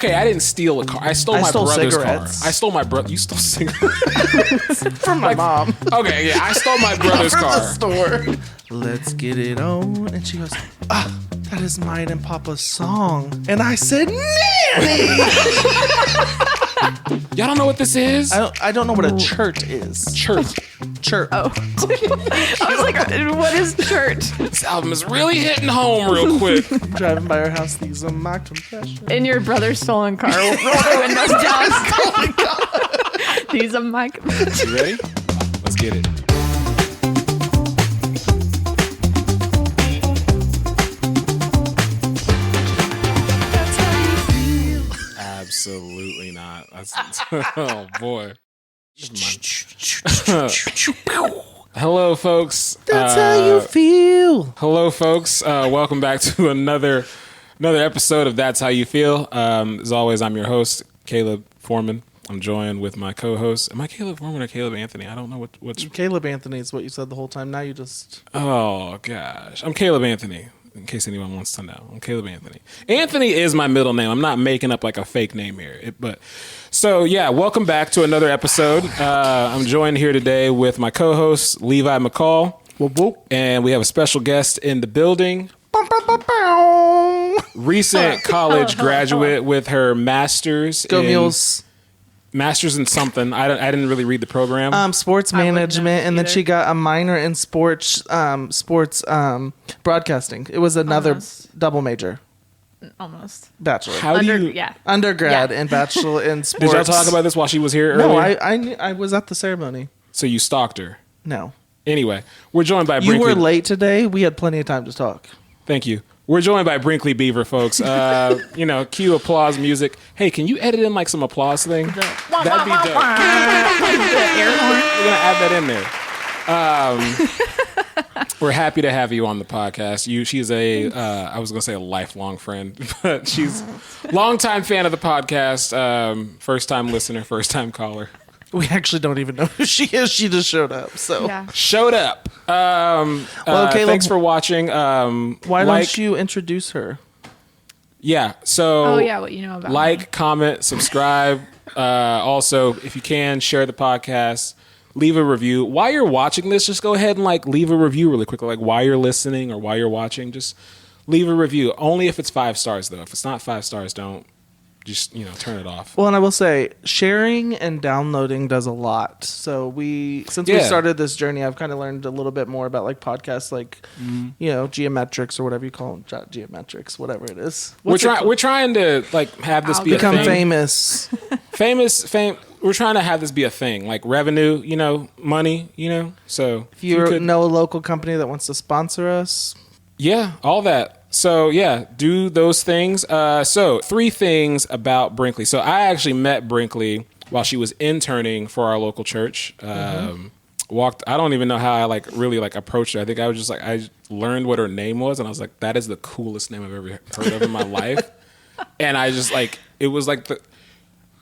Okay, I didn't steal a car. I stole my brother's cigarettes. car. I stole my brother. You stole cigarettes from my mom. Okay, yeah, I stole my brother's From car. the store. Let's get it on. And she goes, that is mine and Papa's song. And I said, Nanny! Y'all don't know what this is? I don't know what a church is. Church. Oh. I was like, what is church? This album is really hitting home real quick. Driving by our house, these are my confessions. In your brother's stolen car. Roll the windows down. Oh my God. These are my... You ready? Let's get it. Absolutely not. Oh boy. Hello, folks. That's how you feel. Hello, folks. Welcome back to another episode of That's How You Feel. As always, I'm your host, Caleb Foreman. I'm joined with my co-host. Am I Caleb Foreman or Caleb Anthony? I don't know what's. Caleb Anthony is what you said the whole time. Now you just. Oh gosh, I'm Caleb Anthony. In case anyone wants to know, I'm Caleb Anthony. Anthony is my middle name. I'm not making up like a fake name here. So yeah, welcome back to another episode. I'm joined here today with my co-host Levi McCall, Whoop, whoop. and we have a special guest in the building. Recent college graduate with her master's. Go Mules. Master's in something. I didn't really read the program. Sports management, and then either. she got a minor in sports broadcasting. It was another double major, Almost. bachelor, How do you? Yeah. undergrad, Yeah. and bachelor in sports. Did y'all talk about this while she was here No, earlier? I was at the ceremony. So you stalked her. No, Anyway, we're joined by you Brinkley. were late today. We had plenty of time to talk. Thank you. We're joined by Brinkley Beever, folks. Cue applause music. Hey, can you edit in like some applause thing? That'd be dope. Air horn. We're gonna add that in there. We're happy to have you on the podcast. She's I was gonna say a lifelong friend, but she's a longtime fan of the podcast. First time listener, first time caller. We actually don't even know who she is. She just showed up. So Yeah. Showed up. Caleb, Thanks for watching. why don't you introduce her? Yeah. So. Oh, yeah, what you know about Like, me. comment, subscribe. Also, if you can, share the podcast. Leave a review. While you're watching this, just go ahead and leave a review really quickly. Like while you're listening or while you're watching, just leave a review. Only if it's 5 stars, though. If it's not 5 stars, don't. Just, turn it off. Well, and I will say, sharing and downloading does a lot. So we started this journey, I've kind of learned a little bit more about podcasts, geometrics or whatever you call them, geometrics, whatever it is. We're trying to have this be become a thing. famous. We're trying to have this be a thing, like revenue, money, So If you know a local company that wants to sponsor us, yeah, all that. So, yeah, do those things. So 3 things about Brinkley. So, I actually met Brinkley while she was interning for our local church. I don't even know how I really approached her. I think I was just I learned what her name was, and I was like, that is the coolest name I've ever heard of in my life. And I just it was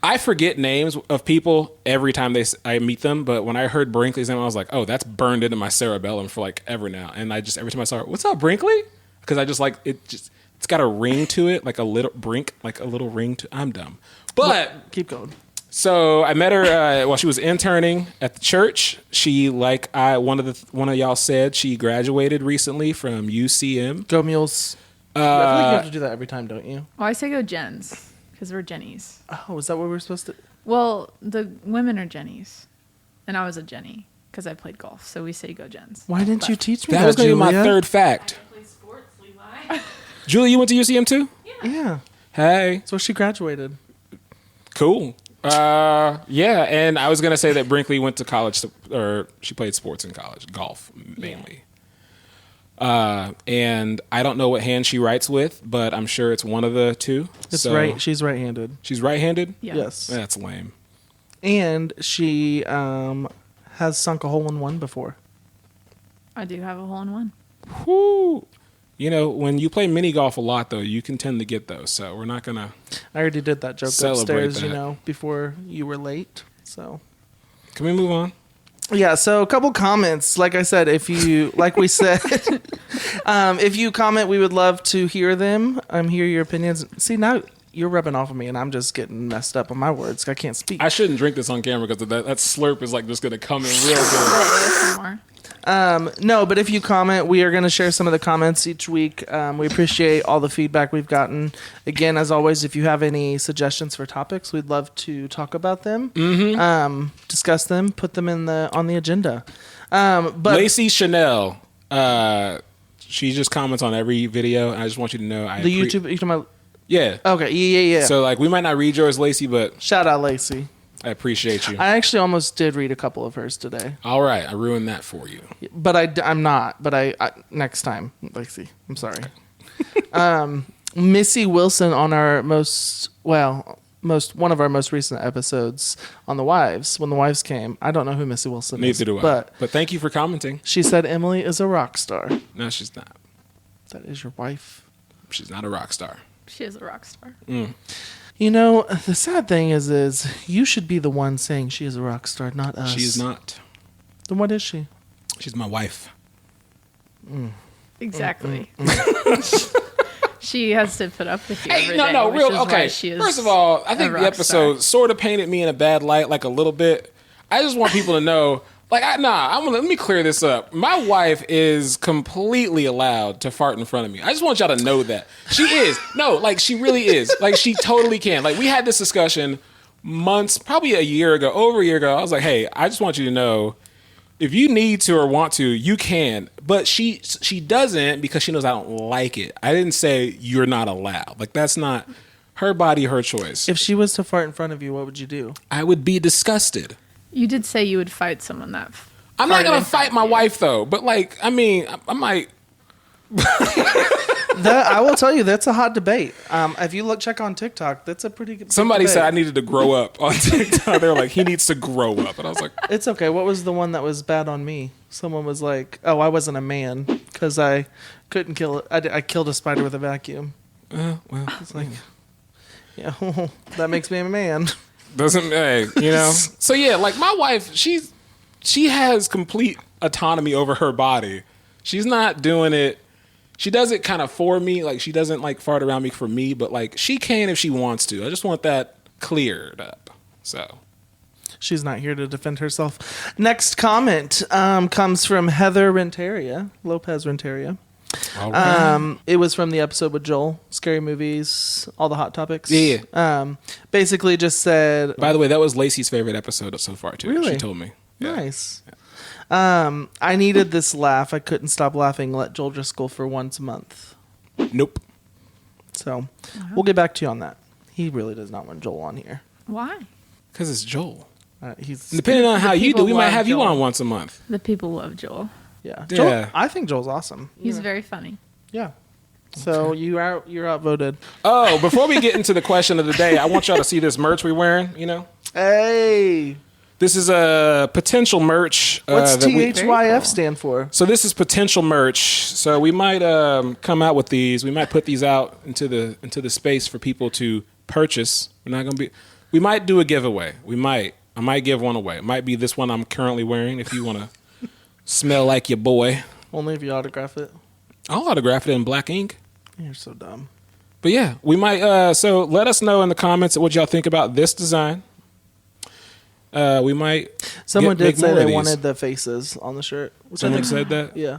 I forget names of people every time I meet them, but when I heard Brinkley's name, I was like, oh, that's burned into my cerebellum for ever now. And I just, every time I saw her, what's up, Brinkley? Because I just it's got a ring to it, a little ring to. I'm dumb, but keep going. So I met her while she was interning at the church. She one of y'all said she graduated recently from UCM. Go Mules. I feel like you have to do that every time, don't you? Well, I say go Jens, because we're Jennies. Oh, is that what we're supposed to? Well, the women are Jennies, and I was a Jenny, because I played golf, so we say go Jens. Why didn't you teach me that, That was going to be my Julia? third fact. Play sports, Levi. Julie, you went to UCM too? Yeah. Hey. So she graduated. Cool. Yeah, and I was going to say that Brinkley went to college, or she played sports in college, golf mainly. And I don't know what hand she writes with, but I'm sure it's one of the two. It's right. She's right-handed. She's right-handed? Yeah. Yes. That's lame. And she has sunk a hole in one before. I do have a hole-in-one. Whoo. When you play mini golf a lot, though, you can tend to get those. So we're not going to. I already did that joke Celebrate upstairs, that. before you were late. So. Can we move on? Yeah, so a couple comments. Like I said, if you, like we said, if you comment, we would love to hear them. Hear your opinions. See, now you're rubbing off of me, and I'm just getting messed up on my words. I can't speak. I shouldn't drink this on camera because that slurp is like just going to come in real good. ASMR. No, but if you comment, we are going to share some of the comments each week. We appreciate all the feedback we've gotten. Again, as always, if you have any suggestions for topics, we'd love to talk about them, discuss them, put them on the agenda. But Lacey Chanel, she just comments on every video, and I just want you to know YouTube, you talking about? Yeah. Okay, yeah. So like we might not read yours, Lacey, but Shout out, Lacey. I appreciate you. I actually almost did read a couple of hers today. All right, I ruined that for you. But I'm not. But I next time, Lacey. I'm sorry. Missy Wilson on our one of our most recent episodes on the wives, when the wives came. I don't know who Missy Wilson is. Neither do I. But thank you for commenting. She said Emily is a rock star. No, she's not. That is your wife. She's not a rock star. She is a rock star. You know, the sad thing is you should be the one saying she is a rock star, not us. She is not. Then what is she? She's my wife. Exactly. She has to put up with you every day, okay. She is First of all, I think a the rock episode star. sort of painted me in a bad light, like a little bit. I just want people to know, like, let me clear this up. My wife is completely allowed to fart in front of me. I just want y'all to know that. She is. No, like, she really is. Like, she totally can. Like, we had this discussion months, probably over a year ago. I was like, hey, I just want you to know, if you need to or want to, you can. But she doesn't because she knows I don't like it. I didn't say you're not allowed. Like, that's not her body, her choice. If she was to fart in front of you, what would you do? I would be disgusted. You did say you would fight someone that. I'm not going to fight my wife, though. But, like, I mean, I might. I will tell you, that's a hot debate. If you check on TikTok, that's a pretty good Somebody debate. said I needed to grow up on TikTok. They were like, he needs to grow up. And I was like, It's okay. What was the one that was bad on me? Someone was like, oh, I wasn't a man because I couldn't kill it. I killed a spider with a vacuum. well, It's like, yeah, that makes me a man. doesn't, So, yeah, like, my wife, she has complete autonomy over her body. She's not doing it. She does it kind of for me. Like, she doesn't, like, fart around me for me, but, like, she can if she wants to. I just want that cleared up. So. She's not here to defend herself. Next comment comes from Heather Lopez Renteria. All right. It was from the episode with Joel, scary movies, all the hot topics. Yeah. Basically just said... By the way, that was Lacey's favorite episode so far, too. Really? She told me. Yeah. Nice. Yeah. I needed this laugh. I couldn't stop laughing. Let Joel Driscoll for once a month. Nope. So we'll get back to you on that. He really does not want Joel on here. Why? Because it's Joel. He's Depending on how you do, we might have you Joel. on once a month. The people love Joel. Yeah. Yeah. Joel, I think Joel's awesome. He's very funny. Yeah. So you're outvoted. Oh, before we get into the question of the day, I want y'all to see this merch we're wearing, Hey. This is a potential merch. What's that we- THYF stand for? So this is potential merch. So we might come out with these. We might put these out into the space for people to purchase. We might do a giveaway. I might give one away. It might be this one I'm currently wearing if you want to smell like your boy. Only if you autograph it. I'll autograph it in black ink. You're so dumb. But yeah, we might. So let us know in the comments what y'all think about this design. We might. Someone make did say more of they these. wanted the faces on the shirt. Which Someone I think, said that. yeah.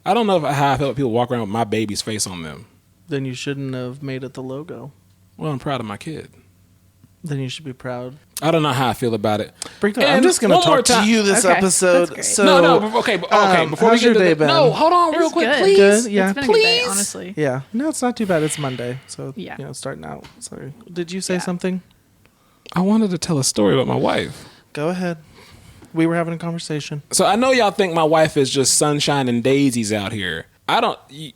I don't know how I feel when people walk around with my baby's face on them. Then you shouldn't have made it the logo. Well, I'm proud of my kid. Then you should be proud. I don't know how I feel about it. Brinkley, And I'm just going to one more talk to time- you this Okay, episode. that's great. So No, okay. Before we how's get your to day the, been? no, hold on, real It's quick, good. please. Good, yeah. It's been a good day, Please? honestly. Yeah. No, it's not too bad. It's Monday. So, Yeah. starting out. Sorry. Did you say Yeah. something? I wanted to tell a story about my wife. Go ahead. We were having a conversation. So I know y'all think my wife is just sunshine and daisies out here. I don't. I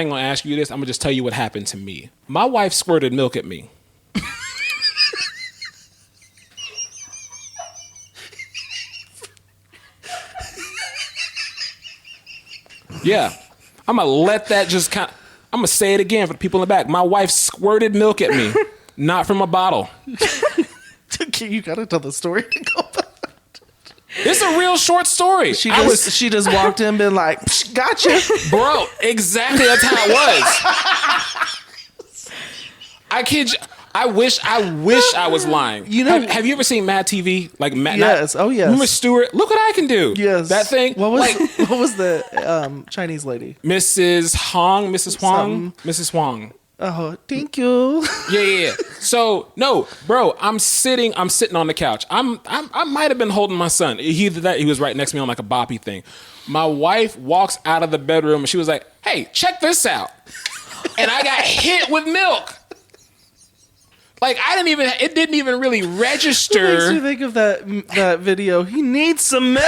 ain't gonna ask you this. I'm gonna just tell you what happened to me. My wife squirted milk at me. Yeah, I'm gonna let that just I'm gonna say it again for the people in the back. My wife squirted milk at me, not from a bottle. You got to tell the story to go back. It's a real short story. She just walked in and been like, "Psh, gotcha. Bro, exactly. That's how it was. I kid you. I wish I was lying. You know, have you ever seen Mad TV? Like Mad? Yes. Oh yes. Remember Stewart? Look what I can do. Yes. That thing. What was the Chinese lady? Mrs. Huang. Mrs. Huang. Oh, thank you. Yeah. So no, bro, I'm sitting on the couch. I might have been holding my son. Either that, he was right next to me on like a boppy thing. My wife walks out of the bedroom and she was like, "Hey, check this out," and I got hit with milk. Like it didn't even really register. What makes you think of that video? He needs some milk.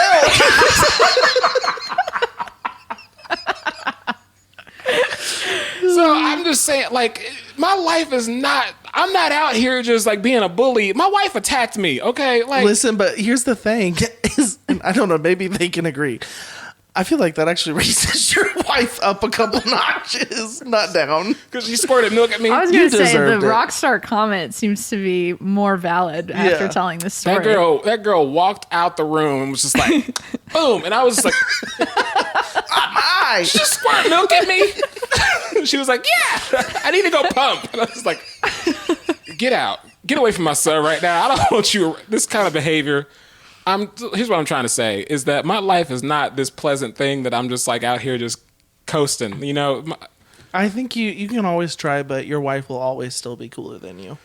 So I'm just saying, like, my life is not. I'm not out here just like being a bully. My wife attacked me. Okay, like, listen, but here's the thing: and I don't know. Maybe they can agree. I feel like that actually raises your wife up a couple notches, not down. because she squirted milk at me. I was going to say the deserved it. rock star comment seems to be more valid after Yeah. telling this story. That girl walked out the room and was just like, boom, and I was just like, Hi. she squirt milk at me. She was like, yeah, I need to go pump. And I was like, get away from my son right now. I don't want you this kind of behavior. Here's what I'm trying to say is that my life is not this pleasant thing that I'm just like out here just coasting. You know, I think you can always try, but your wife will always still be cooler than you.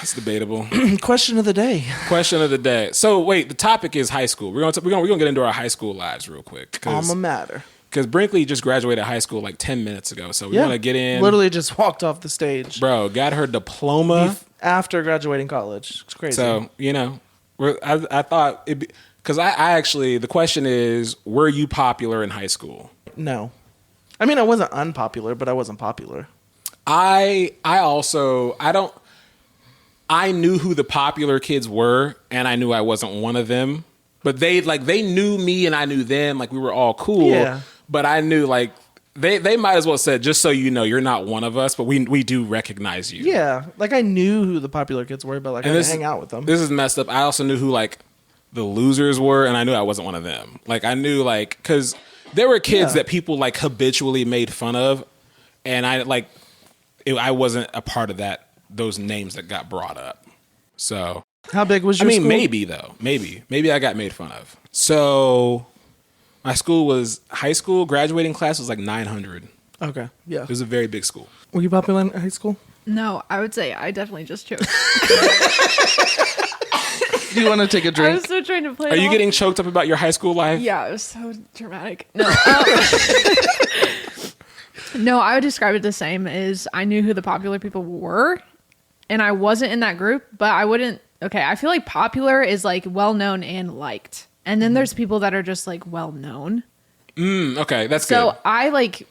it's debatable. Question of the day. Question of the day. So wait, the topic is high school. We're gonna get into our high school lives real quick. Alma mater. Because Brinkley just graduated high school like 10 minutes ago. So we want to get in. Literally just walked off the stage. Bro, got her diploma. After graduating college. It's crazy. So, you know, I thought because I actually, the question is, were you popular in high school? No. I mean, I wasn't unpopular, but I wasn't popular. I knew who the popular kids were, and I knew I wasn't one of them. But they knew me and I knew them. Like, we were all cool. Yeah. But I knew, like, they might as well said, just so you know, you're not one of us, but we do recognize you. Yeah. Like, I knew who the popular kids were, but, like, I didn't hang out with them. This is messed up. I also knew who, like, the losers were, and I knew I wasn't one of them. Like, I knew, like, because there were kids that people, like, habitually made fun of, and I wasn't a part of those names that got brought up. So... How big was your school? Maybe though. Maybe I got made fun of. So my school was high school graduating class was like 900. Okay, yeah. It was a very big school. Were you popular in high school? No, I would say I definitely just choked. Do you want to take a I drink? was so trying to play. Are you getting choked up about your high school life? Yeah, it was so dramatic. No, no, I would describe it the same as I knew who the popular people were, and I wasn't in that group, but I wouldn't. Okay, I feel like popular is like well known and liked, and then there's people that are just like well known. Okay, that's good. So I like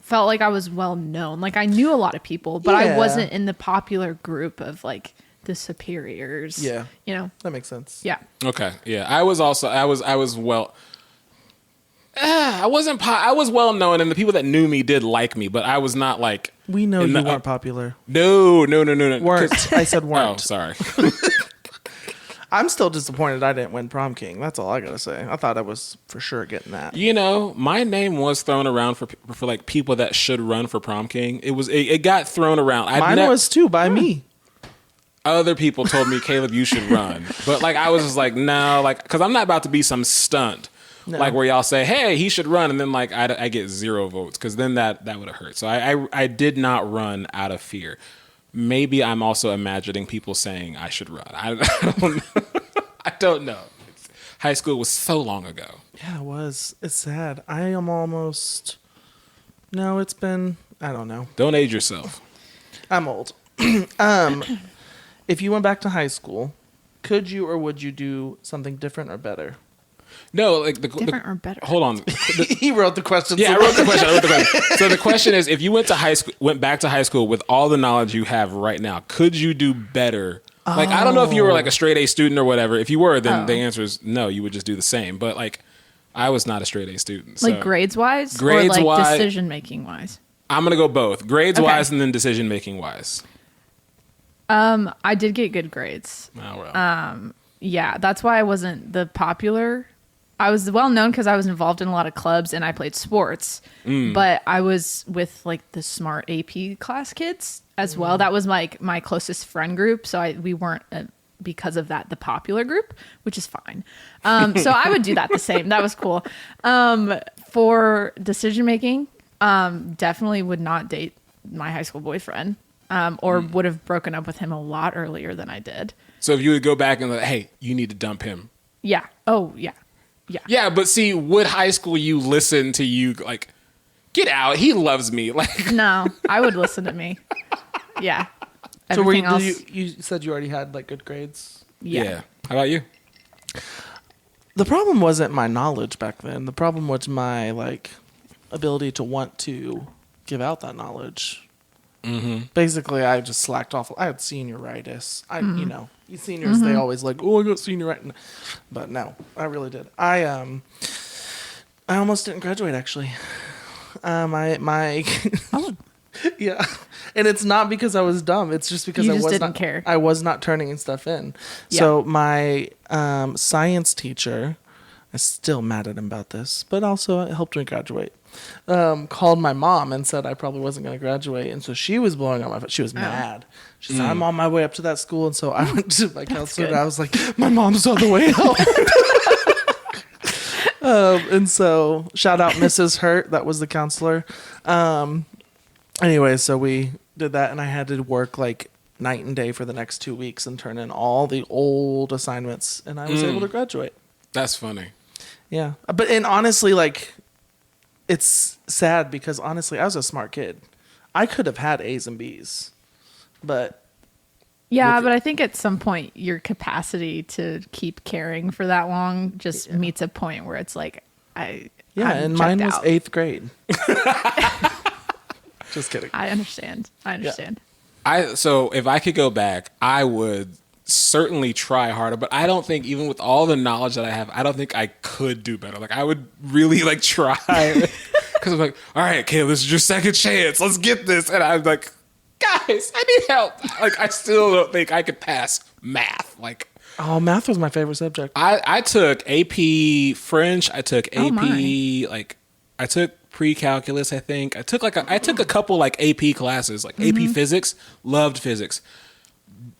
felt like I was well known, like I knew a lot of people, but I wasn't in the popular group of like the superiors. Yeah, you know that makes sense. Yeah. Okay, yeah. I was well. I was well known, and the people that knew me did like me, but I was not like. We know you weren't popular. No. Weren't. I said weren't. Oh, sorry. I'm still disappointed I didn't win prom king. That's all I gotta say. I thought I was for sure getting that. You know, my name was thrown around for like people that should run for prom king. It got thrown around. Mine was too by me. Other people told me, Caleb, you should run, but like I was just like, no, like because I'm not about to be some stunt. No. Like where y'all say, hey, he should run, and then like I get 0 votes because then that would have hurt. So I did not run out of fear. Maybe I'm also imagining people saying I should run. I don't know. I don't know. High school was so long ago. Yeah, it was. It's sad. I am almost. No, it's been. I don't know. Don't age yourself. I'm old. If you went back to high school, could you or would you do something different or better? No, like different or better. Hold on. He wrote the question. Yeah, I wrote the question. So the question is, if you went back to high school with all the knowledge you have right now, could you do better? Like, I don't know if you were like a straight A student or whatever. If you were, then the answer is no. You would just do the same. But like, I was not a straight A student. So. Like grades wise, or like decision making wise. I'm gonna go both grades wise and then decision making wise. I did get good grades. Oh well. Yeah, that's why I wasn't the popular I was well known because I was involved in a lot of clubs and I played sports. But I was with like the smart AP class kids as well. That was like my closest friend group. So we weren't because of that the popular group, which is fine. So I would do that the same. That was cool. For decision making, definitely would not date my high school boyfriend. Or would have broken up with him a lot earlier than I did. So if you would go back and like, hey, you need to dump him. Yeah. Oh, yeah. Yeah. Yeah, but see, would high school you listen to you like, get out, he loves me? Like, No, I would listen to me. Yeah. So were Everything you said you already had like good grades? Yeah. How about you? The problem wasn't my knowledge back then. The problem was my like ability to want to give out that knowledge. Basically, I just slacked off. I had senioritis. You know, seniors they always like, oh, I got senioritis, but no, I really did. I almost didn't graduate actually. My yeah, and it's not because I was dumb. It's just because You I just was didn't not care. I was not turning stuff in. Yeah. So my science teacher, I'm still mad at him about this, but also it helped me graduate. Called my mom and said I probably wasn't going to graduate, and so she was blowing up my phone. She was mad. She said I'm on my way up to that school, and so I went to my counselor and I was like, my mom's on the way out. And so shout out Mrs. Hurt, that was the counselor. Anyway, so we did that, and I had to work like night and day for the next 2 weeks and turn in all the old assignments, and I was able to graduate. That's funny. Yeah, but and honestly, like, it's sad because honestly, I was a smart kid. I could have had A's and B's, but Yeah, but I think at some point your capacity to keep caring for that long just meets a point where it's like, I'm and mine was checked out. 8th grade. Just kidding. I understand. So if I could go back, I would certainly try harder, but I don't think even with all the knowledge that I have, I don't think I could do better. Like I would really like try because I'm like, all right, Caleb, this is your second chance. Let's get this. And I'm like, guys, I need help. Like I still don't think I could pass math. Like, Oh, math was my favorite subject. I took AP French. I took Oh, AP my. like I took pre-calculus. I think I took a couple like AP classes, like AP Physics. Loved physics.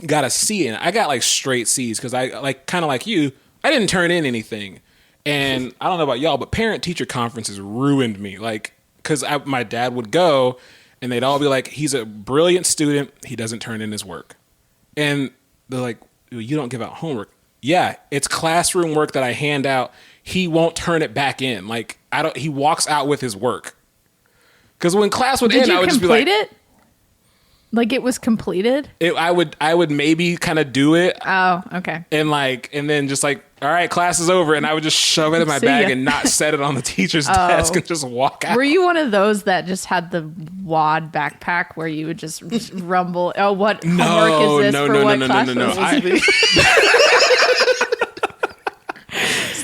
Got a C in it. I got like straight C's because I like kind of like you. I didn't turn in anything, and I don't know about y'all, but parent-teacher conferences ruined me. Like because my dad would go, and they'd all be like, "He's a brilliant student. He doesn't turn in his work," and they're like, "You don't give out homework." Yeah, it's classroom work that I hand out. He won't turn it back in. Like he walks out with his work. Because when class would end, I would just be like, complete it? Like it was completed? I would maybe kind of do it Oh, okay. and then just like, all right, class is over, and I would just shove it in my See bag ya. and not set it on the teacher's desk and just walk out. Were you one of those that just had the wad backpack where you would just rumble? Oh, what homework is this for what class?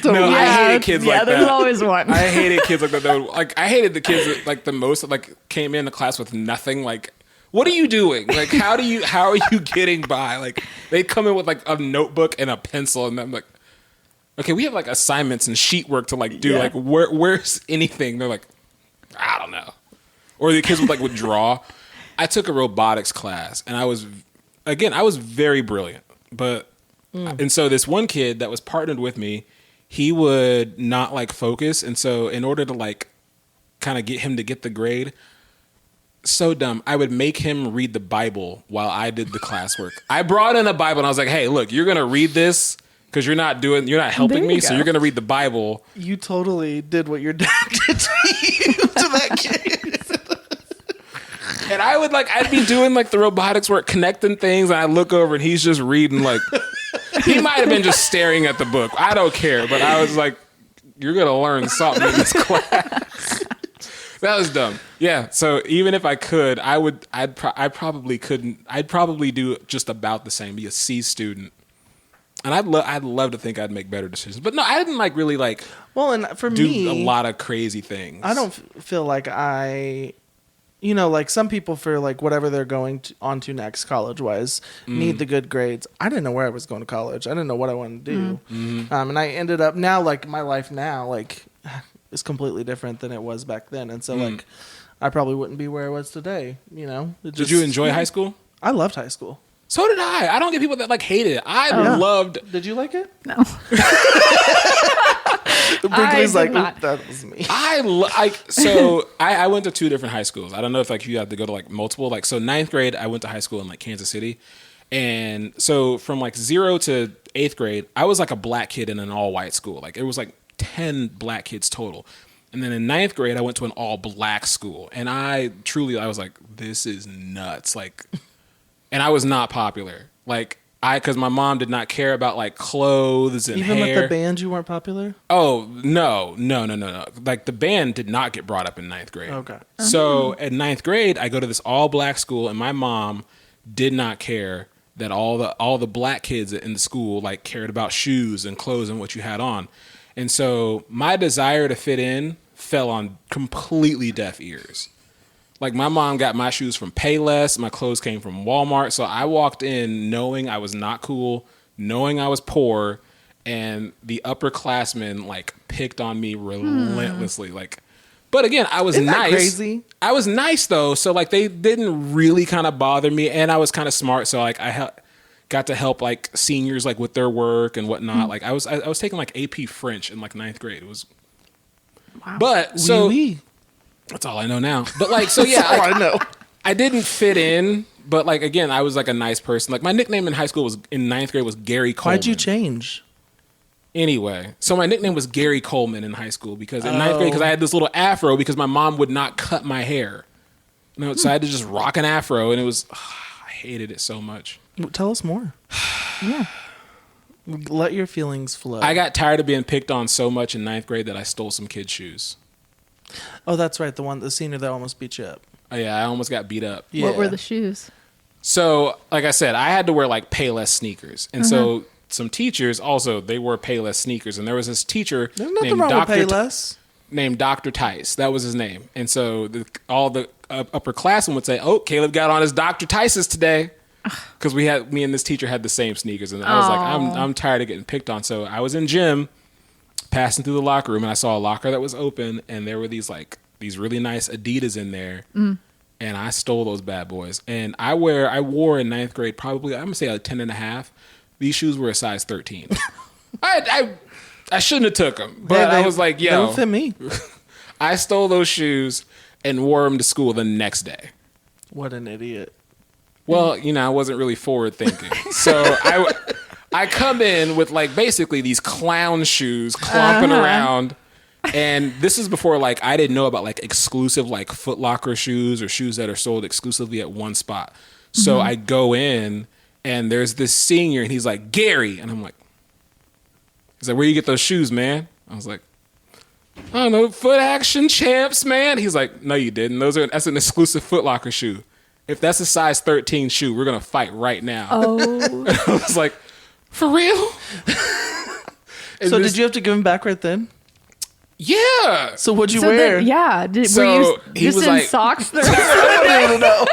I hated kids like that. Yeah, there's always one. I hated kids like that. Like I hated the kids that, like the most that, like came in the class with nothing. Like, what are you doing? Like, how are you getting by? Like, they come in with like a notebook and a pencil, and I'm like, okay, we have like assignments and sheet work to like do. Yeah. Like, where's anything? They're like, I don't know. Or the kids would withdraw. I took a robotics class, and I was very brilliant, but and so this one kid that was partnered with me, he would not like focus, and so in order to like kind of get him to get the grade, so dumb, I would make him read the Bible while I did the classwork. I brought in a Bible, and I was like, hey, look, you're gonna read this because you're not helping me, so you're gonna read the Bible. You totally did what your dad did to you, to that kid. And I'd be doing like the robotics work, connecting things, and I look over and he's just reading like, he might have been just staring at the book. I don't care, but I was like, you're gonna learn something in this class. That was dumb. Yeah. So even if I could, I probably couldn't. I'd probably do just about the same, be a C student. And I'd love to think I'd make better decisions, but no, I didn't really Well, and for do me, a lot of crazy things. I don't feel like I you know, like some people for like whatever they're going on to next college wise need the good grades. I didn't know where I was going to college. I didn't know what I wanted to do. And I ended up now, like my life now, like is completely different than it was back then. And so like I probably wouldn't be where I was today, you know. Did you enjoy high school? I loved high school. So did I. I don't get people that like hate it. I loved. Did you like it? No. Brinkley's like, not. that was me. I went to 2 different high schools. I don't know if like you had to go to like multiple. Like so, 9th grade I went to high school in like Kansas City, and so from like 0 to 8th grade I was like a black kid in an all white school. Like it was like 10 black kids total. And then in 9th grade I went to an all black school, and I was like, this is nuts. Like, and I was not popular. Like. Because my mom did not care about like clothes and Even hair. with the band, you weren't popular? Oh, no. Like the band did not get brought up in 9th grade. Okay. So at 9th grade, I go to this all black school, and my mom did not care that all the black kids in the school like cared about shoes and clothes and what you had on. And so my desire to fit in fell on completely deaf ears. Like my mom got my shoes from Payless, my clothes came from Walmart. So I walked in knowing I was not cool, knowing I was poor, and the upperclassmen like picked on me relentlessly. Like, but again, I was Isn't that nice. crazy? I was nice though, so like they didn't really kind of bother me, and I was kind of smart, so like I got to help like seniors like with their work and whatnot. Like I was taking like AP French in like 9th grade. It was, Wow. but so. Oui. That's all I know now. But like, so yeah, That's all I know. I didn't fit in, but like, again, I was like a nice person. Like my nickname in high school in 9th grade was Gary Coleman. Why'd you change? Anyway, so my nickname was Gary Coleman in high school because in 9th grade, because I had this little afro because my mom would not cut my hair. You know, so I had to just rock an afro, and it was, I hated it so much. Tell us more. Yeah. Let your feelings flow. I got tired of being picked on so much in 9th grade that I stole some kids' shoes. Oh, that's right. The senior that almost beat you up. Oh, yeah, I almost got beat up. Yeah. What were the shoes? So, like I said, I had to wear like Payless sneakers. And so some teachers also, they wore Payless sneakers. And there was this teacher There's nothing named wrong with Dr. Payless. named Dr. Tice. That was his name. And so all the upperclassmen would say, oh, Caleb got on his Dr. Tice's today. Because me and this teacher had the same sneakers. And I was like, I'm tired of getting picked on. So I was in gym, passing through the locker room, and I saw a locker that was open, and there were these really nice Adidas in there, and I stole those bad boys. And I wore in 9th grade probably, I'm gonna say like 10.5. These shoes were a size 13. I shouldn't have took them, but I was like, They yo, don't fit me. I stole those shoes and wore them to school the next day. What an idiot. Well, I wasn't really forward thinking, so I come in with like basically these clown shoes clomping around, and this is before like I didn't know about like exclusive like Foot Locker shoes or shoes that are sold exclusively at one spot. So I go in, and there's this senior, and he's like, Gary, and I'm like, he's like, where you get those shoes, man? I was like, I don't know, Foot Action Champs, man. He's like, no, you didn't. That's an exclusive Foot Locker shoe. If that's a size 13 shoe, we're gonna fight right now. Oh. I was like, for real? So did you have to give him back right then? Yeah. So what'd you So wear? then, yeah. Were So you he just was in like- socks? I don't know.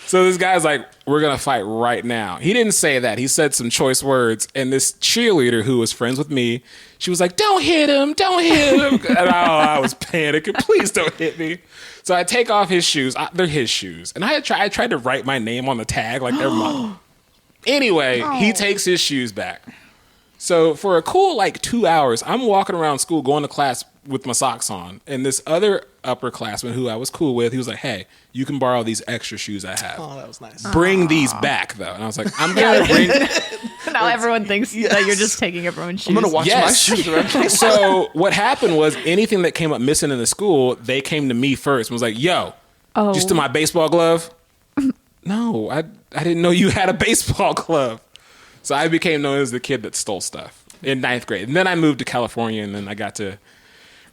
So this guy's like, we're gonna fight right now. He didn't say that. He said some choice words, and this cheerleader who was friends with me, she was like, don't hit him, don't hit him. And I was panicking. Please don't hit me. So I take off his shoes. They're his shoes. And I tried to write my name on the tag like they're mine. Anyway, he takes his shoes back. So for a cool like 2 hours, I'm walking around school going to class with my socks on. And this other upperclassman who I was cool with, he was like, hey, you can borrow these extra shoes I have. Oh, that was nice. Bring these back, though. And I was like, I'm going to bring... Now everyone thinks that you're just taking everyone's shoes. I'm going to watch my shoes around. So what happened was anything that came up missing in the school, they came to me first and was like, yo, Oh. just to my baseball glove? No, I didn't know you had a baseball glove. So I became known as the kid that stole stuff in 9th grade. And then I moved to California, and then I got to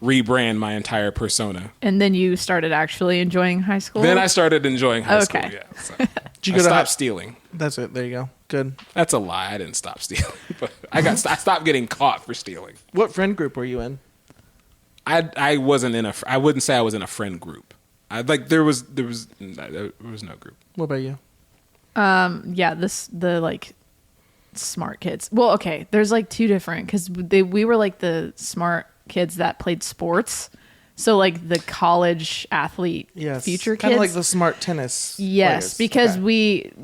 rebrand my entire persona. And then you started actually enjoying high school? Then I started enjoying high school. Okay. Yeah, so. Did you I go to stopped stealing. That's it. There you go. Good. That's a lie. I didn't stop stealing, but I stopped getting caught for stealing. What friend group were you in? I wasn't in I wouldn't say I was in a friend group. There was no group. What about you? Yeah, the like smart kids. Well, okay, there's like two different because we were like the smart kids that played sports. So like the college athlete future kids. Kind of like the smart tennis Yes, players.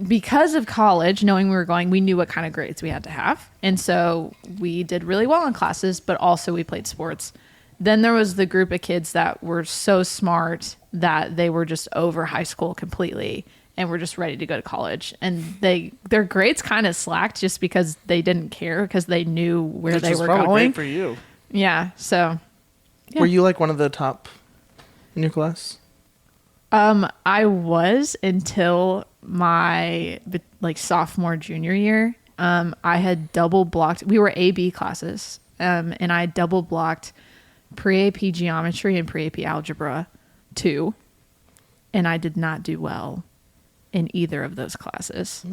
because of college, knowing we were going, we knew what kind of grades we had to have. And so we did really well in classes, but also we played sports. Then there was the group of kids that were so smart that they were just over high school completely and were just ready to go to college. And their grades kind of slacked just because they didn't care because they knew where they were probably going. Great for you. Yeah, so... Yeah. Were you like one of the top in your class? I was until my like sophomore, junior year. I had double blocked. We were AB classes, and I double blocked pre-AP geometry and pre-AP algebra 2, and I did not do well in either of those classes.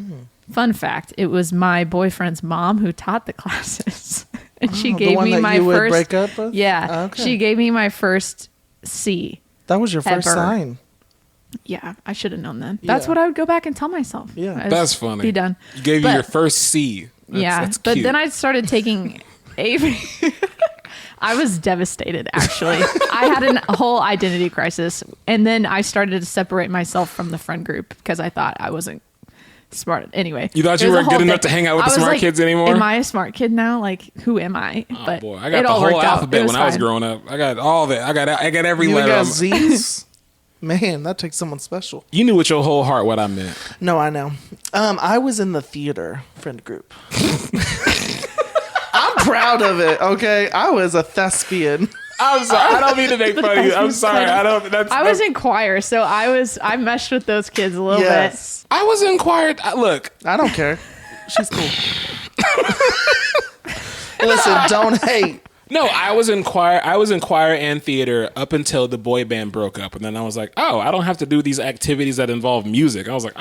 Fun fact, it was my boyfriend's mom who taught the classes. And she gave me my first break up with? Yeah. Okay. She gave me my first C. That was your first Ever. sign. Yeah, I should have known then. That's Yeah. what I would go back and tell myself. Yeah. That's funny. Be done. You gave you But- your first C. That's but cute. then I started taking AP. I was devastated, actually. I had a whole identity crisis. And then I started to separate myself from the friend group because I thought I wasn't smart. Anyway. You thought you it was a weren't whole good enough thing. to hang out with I the was smart like, kids anymore? Am I a smart kid now? Like, who am I? Oh boy, I got it the all whole worked out. alphabet It was when I was fine. growing up. I got all that. I got every You letter. got Z's? Man, that takes someone special. You knew with your whole heart what I meant. No, I know. I was in the theater friend group. I'm proud of it, okay? I was a thespian. I'm sorry. I don't mean to make fun of you. I'm sorry. I don't. I was in choir, so I meshed with those kids a little bit. Yes. I was in choir. Look, I don't care. She's cool. Listen, don't hate. no, I was in choir. I was in choir and theater up until the boy band broke up, and then I was like, oh, I don't have to do these activities that involve music. I was like,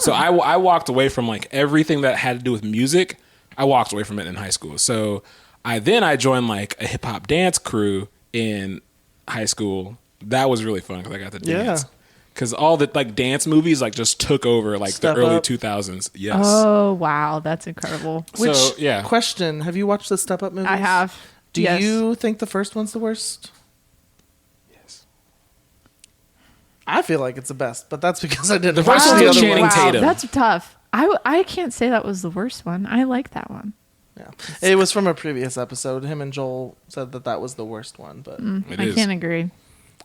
So I walked away from like everything that had to do with music. I walked away from it in high school. So I joined like a hip hop dance crew in high school. That was really fun because I got to dance. Yeah. Because all the like dance movies like just took over like Step the early Up. 2000s. Yes. Oh, wow. That's incredible. So, Which, yeah. question, have you watched the Step Up movies? I have. Do Yes. you think the first one's the worst? Yes. I feel like it's the best, but that's because I didn't The watch first the one's other with one. Channing Tatum. That's tough. I can't say that was the worst one. I like that one. Yeah. It was from a previous episode. Him and Joel said that was the worst one, but It I is. can't agree.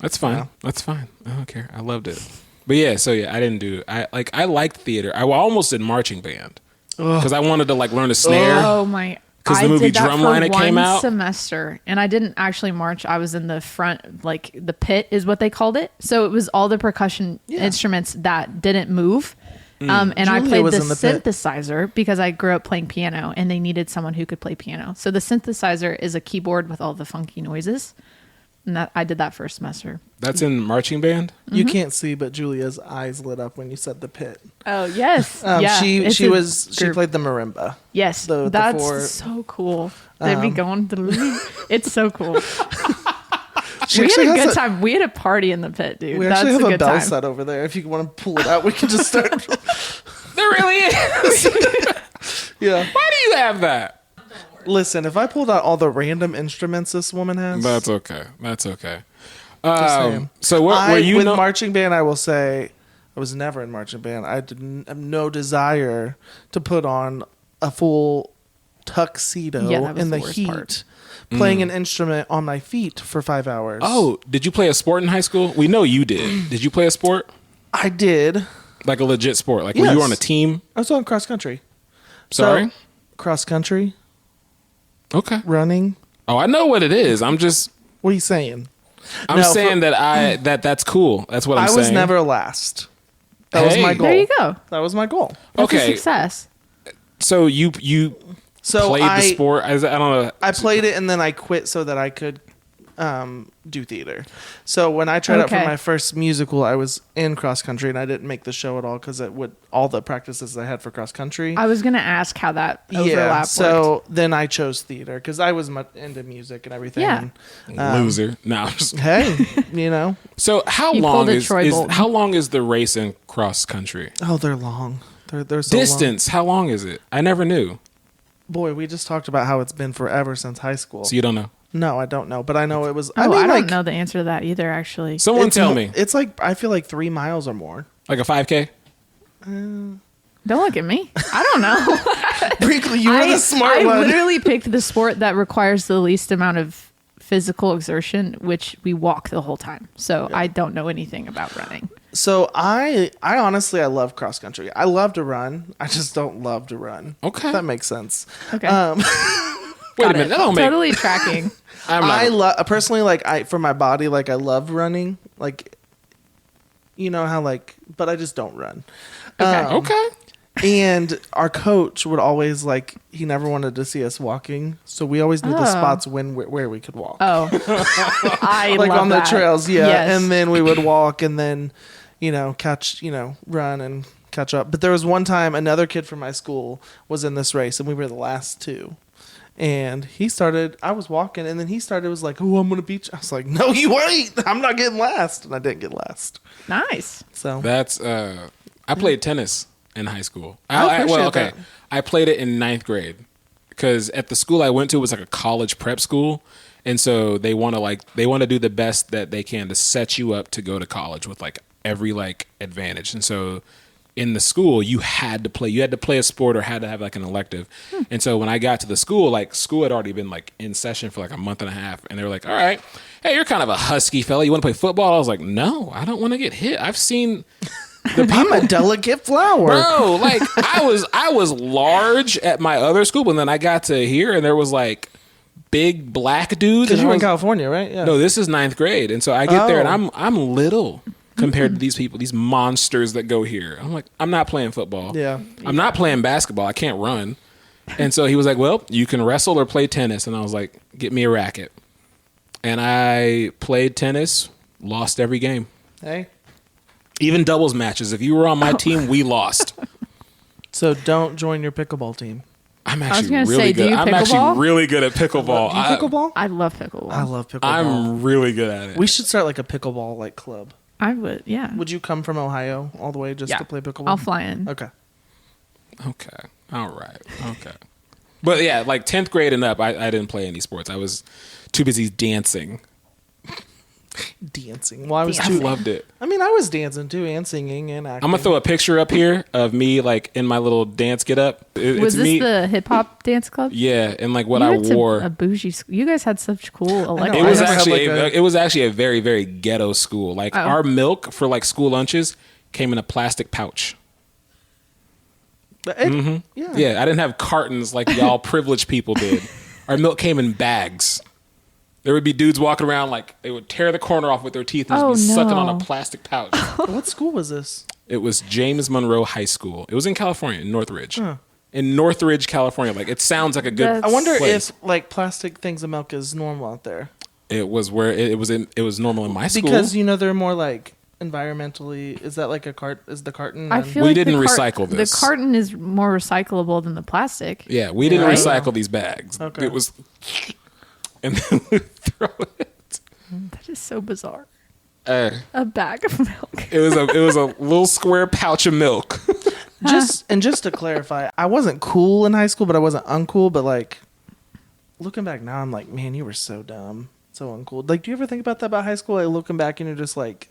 That's fine. Yeah. That's fine. I don't care. I loved it. But yeah, so yeah, I didn't do. I liked theater. I almost did marching band because I wanted to like learn a snare. Oh my! 'Cause the I movie did that Drumline, for it came one out. semester, and I didn't actually march. I was in the front, like the pit is what they called it. So it was all the percussion instruments that didn't move. And I Julia played was the in the pit. synthesizer because I grew up playing piano, and they needed someone who could play piano. So the synthesizer is a keyboard with all the funky noises, and that I did that for a semester. That's in marching band. you can't see, but Julia's eyes lit up when you said the pit. Oh yes, yeah. She it's she a played group. the marimba. Yes, the that's four- so cool. They'd be going to the league. It's so cool. She We actually had a has good time. We had a party in the pit, dude. We That's actually have a a good bell time. set over there. If you want to pull it out, we can just start. There really is. Yeah. Why do you have that? Listen, if I pulled out all the random instruments this woman has, That's okay. That's okay. just saying. So what were you with know? marching band? I will say, I was never in marching band. I didn't have no desire to put on a full tuxedo Yeah, that was in the the worst heat, part. playing an instrument on my feet for 5 hours. Oh, did you play a sport in high school? We know you did. Did you play a sport? I did. Like a legit sport? Like were you Yes. on a team? I was on cross country. Sorry? So, cross country, Okay. running. Oh, I know what it is. I'm What are you saying? I'm No, saying that's cool. That's what I'm I saying. was never last. That was Hey. my goal. There you go. That was my goal. That's a Okay. success. So you So played the sport. I don't know. I played it and then I quit so that I could do theater. So when I tried out for Okay. my first musical, I was in cross country, and I didn't make the show at all because it would all the practices I had for cross country. I was gonna ask how that overlap worked. So then I chose theater because I was much into music and everything. Yeah. And, Loser. No. I'm just- hey, you know, So how You long pulled a is Troy Bolton. how long is the race in cross country? oh, they're long. They're so long. Distance. How long is it? I never knew. Boy, we just talked about how it's been forever since high school. So you don't know. No, I don't know, but I know it was. Oh, I mean, I don't like, know the answer to that either. Actually, Someone it's tell mo- me. It's like I feel like 3 miles or more. Like a 5K? don't look at me. I don't know. Brinkley, you were the smart I one. literally picked the sport that requires the least amount of physical exertion, which we walk the whole time. So I don't know anything about running. So I honestly I love cross country. I love to run. I just don't love to run. Okay. If that makes sense. Okay, Wait a Got minute. it. That don't make. Totally tracking. I'm not. I love personally like I for my body like I love running like you know how like but I just don't run. Okay. Okay. And our coach would always like he never wanted to see us walking, so we always knew the Oh. spots where we could walk. Oh, I like love on that. the trails, yeah. Yes. And then we would walk and then, catch, run and catch up. But there was one time another kid from my school was in this race and we were the last two. And I was walking and then he was like, oh, I'm going to beat you. I was like, no, you ain't. I'm not getting last. And I didn't get last. Nice. So That's. I played tennis in high school. I appreciate that. I played it in 9th grade because at the school I went to was like a college prep school, and so they want to do the best that they can to set you up to go to college with like every like advantage. And so in the school you had to play a sport or had to have like an elective. And so when I got to the school, like school had already been like in session for like a month and a half, and they were like, all right, hey, you're kind of a husky fella, you want to play football? I was like, no, I don't want to get hit. I've seen I'm a delicate flower. bro, like I was large at my other school, but then I got to here and there was like big black dudes. Because and you I were in was- California, right? Yeah. No, this is 9th grade, and so I get there and Oh. I'm little compared to these people, these monsters that go here. I'm like, I'm not playing football. Yeah. I'm not playing basketball. I can't run. And so he was like, well, you can wrestle or play tennis. And I was like, get me a racket. And I played tennis, lost every game. Hey. Even doubles matches. If you were on my team, we lost. So don't join your pickleball team. I'm was actually gonna really say, do good. you I'm pickleball? actually really good at pickleball. Do you pickleball? I love pickleball. I love pickleball. I'm really good at it. We should start like a pickleball like club. I would. Yeah. Would you come from Ohio all the way just Yeah. to play pickleball? I'll fly in. Okay. Okay. All right. Okay. But yeah, like 10th grade and up, I didn't play any sports. I was too busy dancing. Dancing. Well, I was I too. loved it. I mean, I was dancing too, and singing and acting. I'm gonna throw a picture up here of me like in my little dance get up. Was It's this me. the hip hop dance club? Yeah, and like what You I went to wore. a bougie school. You guys had such cool electric. It was I never had, actually like, it was actually a very very ghetto school. Like Oh. our milk for like school lunches came in a plastic pouch. But it, Yeah. Yeah, I didn't have cartons like y'all privileged people did. Our milk came in bags. There would be dudes walking around like they would tear the corner off with their teeth and just Oh, be sucking on a no. plastic pouch. What school was this? It was James Monroe High School. It was in California, in Northridge. In Northridge, California. Like it sounds like a good. That's- I wonder place. if like plastic things of milk is normal out there It was where it was normal in my school. because they're more like environmentally. Is that like is the carton? I and- feel We like didn't the recycle this. The carton is more recyclable than the plastic. Yeah, we didn't Yeah. recycle these bags. Okay. It was, and then we throw it. That is so bizarre. Uh, A bag of milk. it was a little square pouch of milk. just to clarify, I wasn't cool in high school, but I wasn't uncool. But like looking back now, I'm like, man, you were so dumb, so uncool. Like, do you ever think about that about high school? Like looking back, and you're just like,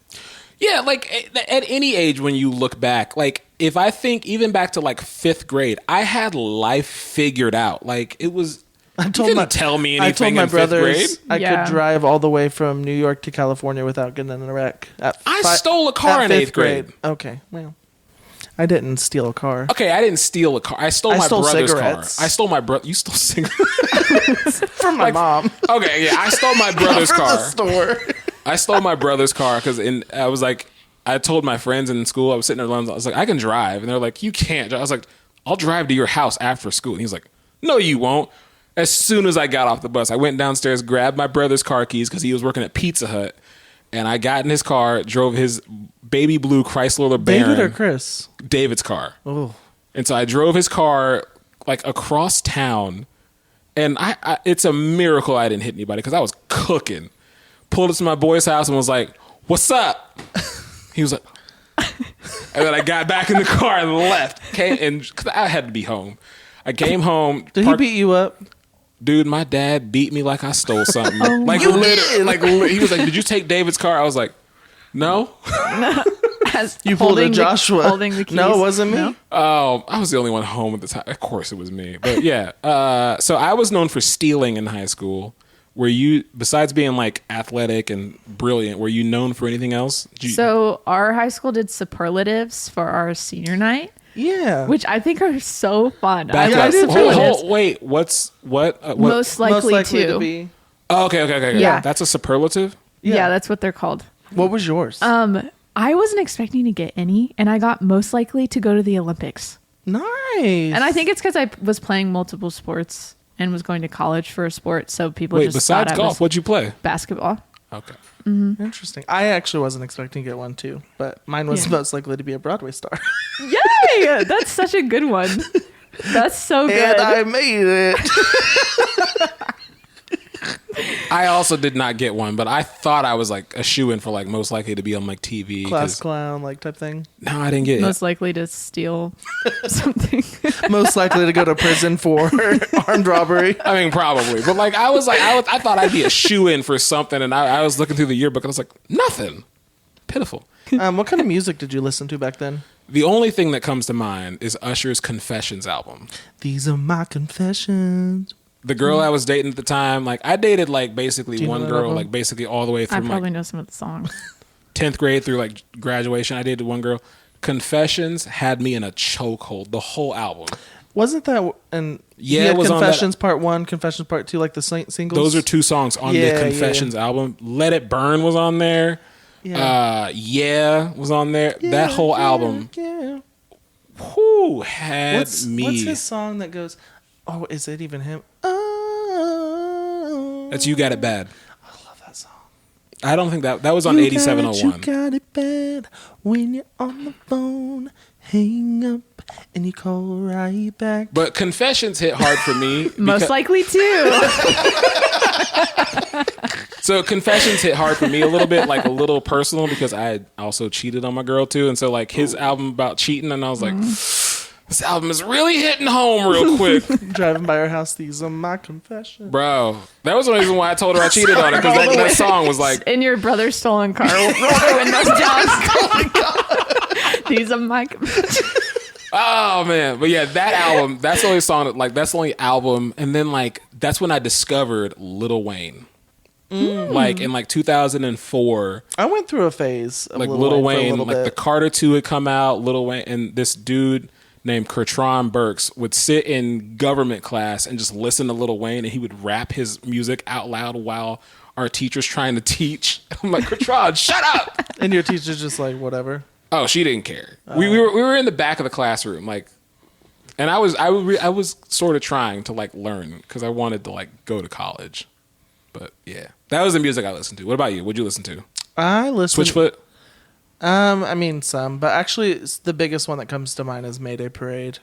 Yeah, like at any age when you look back, like if I think even back to like 5th grade, I had life figured out. Like it was. You couldn't tell me I told anything my in 5th grade. brothers I Yeah. could drive all the way from New York to California without getting in a wreck. I stole a car in 8th grade. Okay, well, I didn't steal a car. Okay, I didn't steal a car. I stole my stole brother's cigarettes. car. I stole my brother. You stole cigarettes. From my mom. Okay, yeah, I stole my brother's From the car. store. I stole my brother's car because I was like, I told my friends in school, I was sitting there alone. I was like, I can drive, and they're like, you can't. I was like, I'll drive to your house after school. And he's like, no, you won't. As soon as I got off the bus, I went downstairs, grabbed my brother's car keys because he was working at Pizza Hut, and I got in his car, drove his baby blue Chrysler LeBaron. David or Chris? David's car. Oh. And so I drove his car like across town, and I it's a miracle I didn't hit anybody because I was cooking. Pulled up to my boy's house and was like, "What's up?" He was like, and then I got back in the car and left. Because I had to be home. I came home. Did he beat you up? Dude, my dad beat me like I stole something. You did? He was like, "Did you take David's car?" I was like, "No." You pulled a Joshua. Holding the keys. No, it wasn't me. No? Oh, I was the only one home at the time. Of course it was me. But yeah. So I was known for stealing in high school. Were you, besides being like athletic and brilliant, were you known for anything else? So our high school did superlatives for our senior night. Yeah. Which I think are so fun. Back I love up. superlatives. Wait, what? Most likely to to. be. Oh, okay. Yeah. That's a superlative? Yeah, that's what they're called. What was yours? I wasn't expecting to get any, and I got most likely to go to the Olympics. Nice. And I think it's because I was playing multiple sports and was going to college for a sport, so people just besides thought golf, I was what'd you play? basketball. Okay. Interesting. I actually wasn't expecting to get one too, but mine was most likely to be a Broadway star. Yay! That's such a good one. That's so good. And I made it. I also did not get one, but I thought I was like a shoo-in for like most likely to be on like TV. Class clown, like type thing. No, I didn't get Most it. likely to steal something. Most likely to go to prison for armed robbery. I mean, probably. But like, I thought I'd be a shoo-in for something, and I was looking through the yearbook, and I was like, nothing. Pitiful. What kind of music did you listen to back then? The only thing that comes to mind is Usher's Confessions album. These are my confessions. The girl I was dating at the time, like I dated like basically one girl, album? like basically all the way I through probably like know some of the songs. 10th grade through like graduation. I dated one girl. Confessions had me in a chokehold. The whole album. Wasn't that and Yeah, it was on that- Confessions Part 1, Confessions Part 2, like the singles? Those are two songs on the Confessions album. Let It Burn was on there. Yeah, was on there. That whole album, had What's me. his song that goes, oh, is it even him? Oh. That's You Got It Bad. I love that song. I don't think that was on 8701. You got it bad when you're on the phone. Hang up and you call right back. But Confessions hit hard for me. Most likely to. So Confessions hit hard for me a little bit, like a little personal, because I had also cheated on my girl too. And so like his album about cheating, and I was like, this album is really hitting home real quick. Driving by her house, these are my confessions. Bro, that was the reason why I told her I cheated on her, because that song was like, In your brother's stolen car. Roll the windows down. Oh my God. These are my... oh man. But yeah, that album, that's the only song, like that's the only album. And then like, that's when I discovered Lil Wayne. Like in like 2004, I went through a phase of like Lil Wayne, for a like the bit. Carter 2 had come out, Lil Wayne, and this dude named Kertron Burks would sit in government class and just listen to Lil Wayne, and he would rap his music out loud while our teacher's trying to teach. I'm like, Kertron, shut up! And your teacher's just like, whatever. Oh, she didn't care. We were in the back of the classroom, like, and I was sort of trying to like learn because I wanted to like go to college. But yeah, that was the music I listened to. What about you? What'd you listen to? I listened. Switchfoot? I mean some, but actually it's the biggest one that comes to mind is Mayday Parade.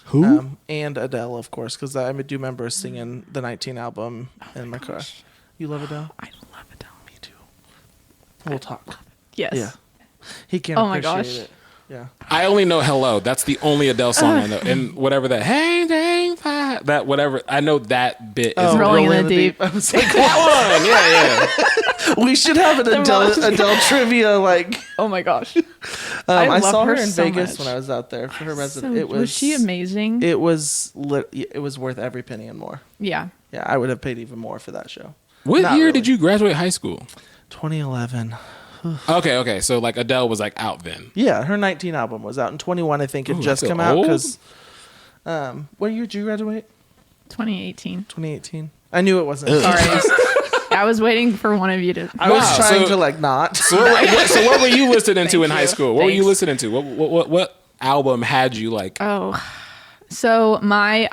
Who? And Adele, of course, because I do remember singing the 19 album in my car. You love Adele? I love Adele. Me too. We'll talk. Yes. Yeah. He can't Oh my appreciate gosh. it. Yeah. I only know Hello. That's the only Adele song I know. And whatever that, hey, dang, fire, that whatever. I know that bit. Is Rolling in the Deep. I was like, that one. Yeah. we should have an Adele trivia. Like, Oh my gosh. I love saw her her in so Vegas much. when I was out there for her resident. So, was she amazing? It was worth every penny and more. Yeah. Yeah, I would have paid even more for that show. What Not year really. did you graduate high school? 2011. Okay. So like Adele was like out then. Yeah, her 19 album was out in 21. I think it Ooh, just I feel come out old. because. What year did you graduate? 2018. 2018. I knew it wasn't. Sorry. I was waiting for one of you to... I was Wow, trying so- to like not. So what were you listening to in high you. school? What were you Thanks. listening to? What album had you like? Oh. So my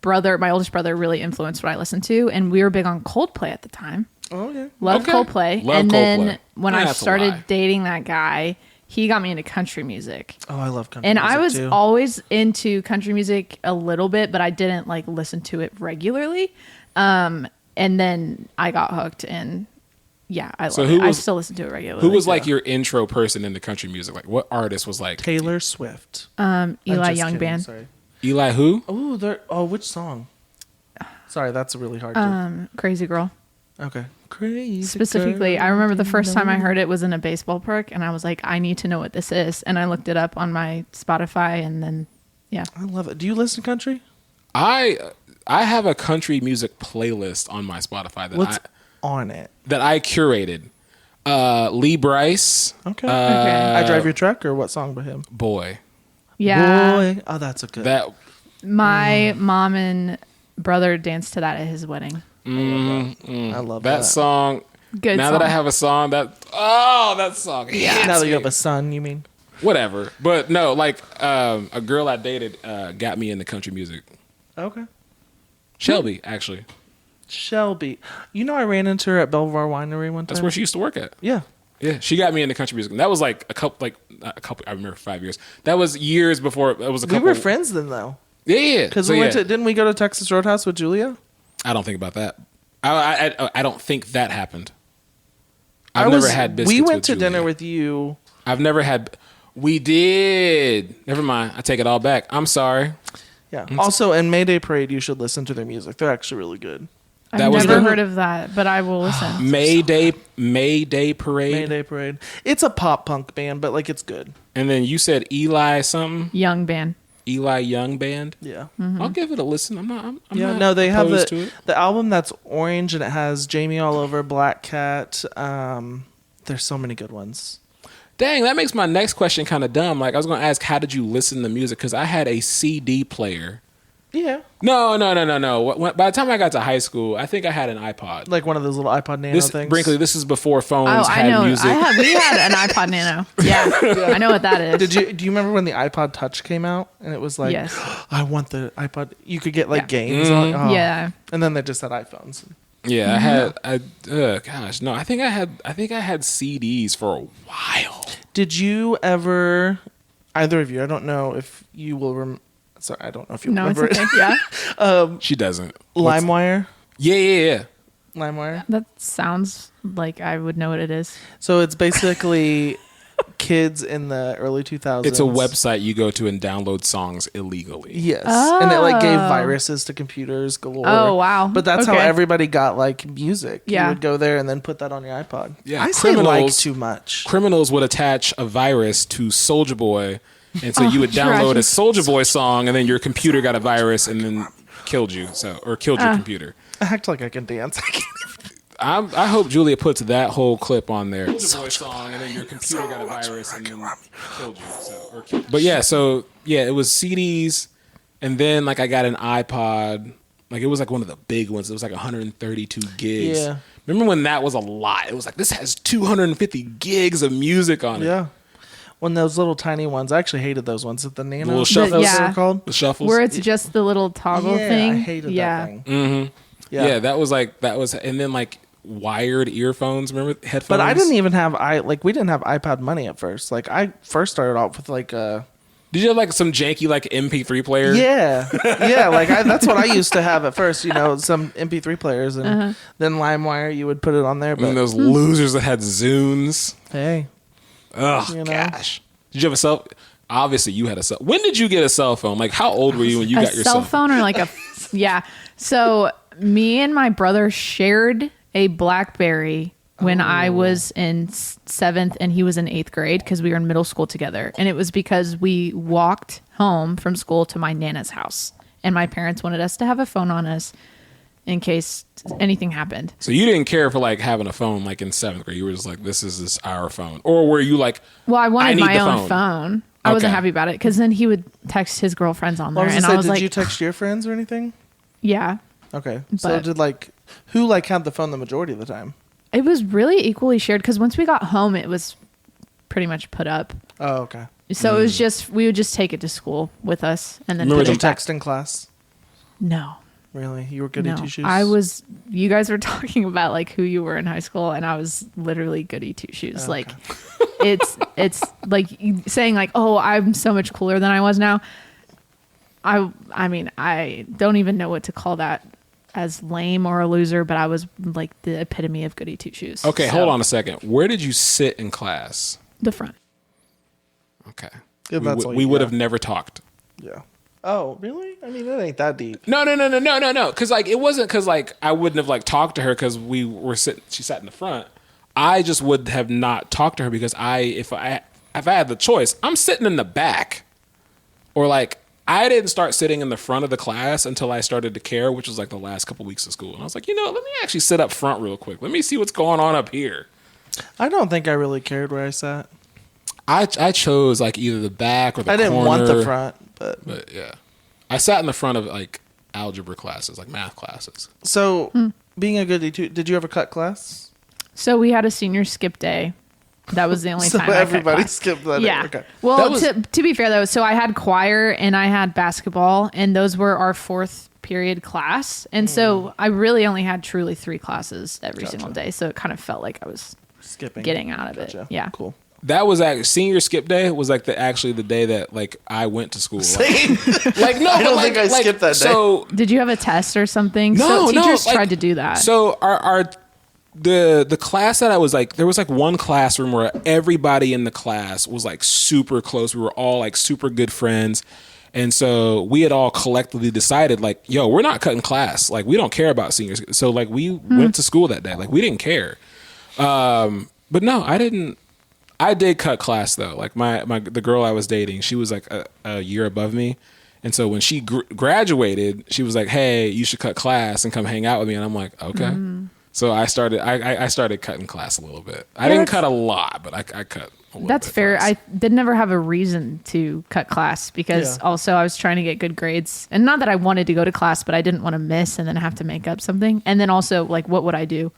my oldest brother, really influenced what I listened to, and we were big on Coldplay at the time. Oh, yeah. Loved Okay. Coldplay. Love and Coldplay. then when I That's a started lie. dating that guy, he got me into country music. Oh, I love country And music I was too. always into country music a little bit, but I didn't like listen to it regularly. And then I got hooked, and yeah, I love it. I still listen to it regularly. Who was like your intro person into country music? Like what artist was like Taylor Swift. Eli I'm just Young kidding, Band? Sorry. Eli who? Which song? Sorry, that's really hard to. Crazy Girl. Okay. Crazy. Specifically, girl. I remember the first time I heard it was in a baseball park, and I was like, I need to know what this is. And I looked it up on my Spotify, and then, yeah. I love it. Do you listen to country? I have a country music playlist on my Spotify What's on it? that I curated. Lee Bryce. Okay. Okay. I Drive Your Truck, or what song by him? Boy. Yeah. Boy. Oh, that's a good. That My mom and brother danced to that at his wedding. I love that song. Good now song. that I have a song that song. Yeah. Now that you hits have me. a son, you mean? Whatever. But no, like a girl I dated got me into country music. Okay. Shelby, actually. Shelby. You know, I ran into her at Belvoir Winery one time. That's where she used to work at. Yeah. Yeah, she got me into country music. And that was like a couple. I remember 5 years. That was years before. It was a We couple. were friends then, though. Yeah, Because so we went yeah. to. Didn't we go to Texas Roadhouse with Julia? I don't think about that. I don't think that happened. I've never had biscuits. We went with to Julia. dinner with you. I've never had. We did. Never mind. I take it all back. I'm sorry. Yeah. Also, in Mayday Parade, you should listen to their music. They're actually really good. I've That was never the- heard of that, but I will listen. May Day Parade. Mayday Parade. It's a pop punk band, but like it's good. And then you said Eli something. Young Band. Eli Young Band. Yeah. I'll give it a listen. I'm not. I'm Yeah. not No, they have opposed to it. the album that's orange and it has Jamie all over, Black Cat. There's so many good ones. Dang, that makes my next question kind of dumb. Like I was going to ask, how did you listen to music? Because I had a CD player. Yeah. No. By the time I got to high school, I think I had an iPod. Like one of those little iPod Nano This, things. Brinkley, this is before phones Oh, I had know. music. We had an iPod Nano. Yeah. I know what that is. Do you remember when the iPod Touch came out and it was like, Yes. I want the iPod. You could get like Yeah. games on. Oh. Yeah. And then they just had iPhones. Yeah, I think I had CDs for a while. Did you ever, either of you? I don't know if you will. Sorry, I don't know if you No, it's remember okay. Yeah. She doesn't. LimeWire. Yeah. LimeWire. That sounds like I would know what it is. So it's basically kids in the early 2000s. It's a website you go to and download songs illegally. Yes, and it like gave Oh. viruses to computers galore. Oh, wow. But that's how Okay. everybody got like music. Yeah. You would go there and then put that on your iPod. Yeah, I say like criminals- too much. Criminals would attach a virus to Soulja Boy, and so you would download a tragic. Soulja Boy song, and then your computer got a virus and then killed you. Or killed your computer. I act like I can dance. I can't I hope Julia puts that whole clip on there. Soulja Boy song, and then your computer got a virus and then killed you. But yeah, so yeah, it was CDs, and then like I got an iPod. Like it was like one of the big ones. It was like 132 gigs. Yeah. Remember when that was a lot? It was like this has 250 gigs of music on it. Yeah. When those little tiny ones, I actually hated those ones. The Nano, Little those shuffles? they were Yeah. called. The shuffles. Where it's just the little toggle Yeah, thing. I hated yeah. that thing. Mm-hmm. Yeah. Yeah, that was, and then like wired earphones. Remember headphones? But I didn't even have we didn't have iPod money at first. Like I first started off with like Did you have like some janky like MP3 player? yeah, like that's what I used to have at first. You know, some MP3 players, and then LimeWire, you would put it on there. And then But those losers that had Zunes. hey, Ugh, You know? gosh. Did you have a cell? Obviously, you had a cell. When did you get a cell phone? Like, how old were you when you A got your cell phone or like a yeah. So me and my brother shared a BlackBerry when I was in 7th and he was in 8th grade because we were in middle school together, and it was because we walked home from school to my nana's house, and my parents wanted us to have a phone on us in case anything happened. So you didn't care for like having a phone like in 7th grade. You were just like, this is our phone. Or were you like, Well, I wanted need my the own phone. I wasn't Okay. happy about it because then he would text his girlfriends on there, I was and gonna I say, was did like, you text your friends or anything? yeah. Okay, so But- did like who like had the phone the majority of the time? It was really equally shared because once we got home, it was pretty much put up. Oh, okay. So it was just we would just take it to school with us and then Remember put the it back. Text in class. No. Really? You were goody No, two shoes? I was. You guys were talking about like who you were in high school, and I was literally goody two shoes. Okay. Like, it's like saying like, oh, I'm so much cooler than I was now. I mean, I don't even know what to call that as lame or a loser, but I was like the epitome of goody two shoes. Okay, So, hold on a second. Where did you sit in class? The front. Okay. Yeah, that's all we you would got. have never talked. Yeah. Oh, really? I mean, it ain't that deep. No. Because like it wasn't because like I wouldn't have like talked to her because we were sitting. She sat in the front. I just would have not talked to her because if I had the choice, I'm sitting in the back, or like I didn't start sitting in the front of the class until I started to care, which was like the last couple weeks of school. And I was like, let me actually sit up front real quick. Let me see what's going on up here. I don't think I really cared where I sat. I chose like either the back or the corner. I didn't want the front, But yeah, I sat in the front of like algebra classes, like math classes. So, being a goody two, did you ever cut class? So we had a senior skip day. That was the only So time I cut everybody class. skipped that. Yeah. Day. Okay. Well, That to be fair though, so I had choir and I had basketball, and those were our fourth period class. And so I really only had truly 3 classes every single day. So it kind of felt like I was Skipping. getting out of it. Gotcha. Yeah. Cool. That was actually senior skip day. Was like actually the day that like I went to school. Same. Like no, I don't but, think I skipped that day. So Did you have a test or something? no, so teachers like, tried to do that. So the class that I was like, there was like one classroom where everybody in the class was like super close. We were all like super good friends. And so we had all collectively decided like, yo, we're not cutting class. Like we don't care about seniors. So like we went to school that day. Like we didn't care. But no, I didn't. I did cut class though. Like the girl I was dating, she was like a year above me. And so when she graduated, she was like, hey, you should cut class and come hang out with me. And I'm like, okay. So I started cutting class a little bit. I didn't cut a lot, but I cut a little That's bit fair. class. I did never have a reason to cut class because also I was trying to get good grades. And not that I wanted to go to class, but I didn't want to miss and then have to make up something. And then also, like, what would I do?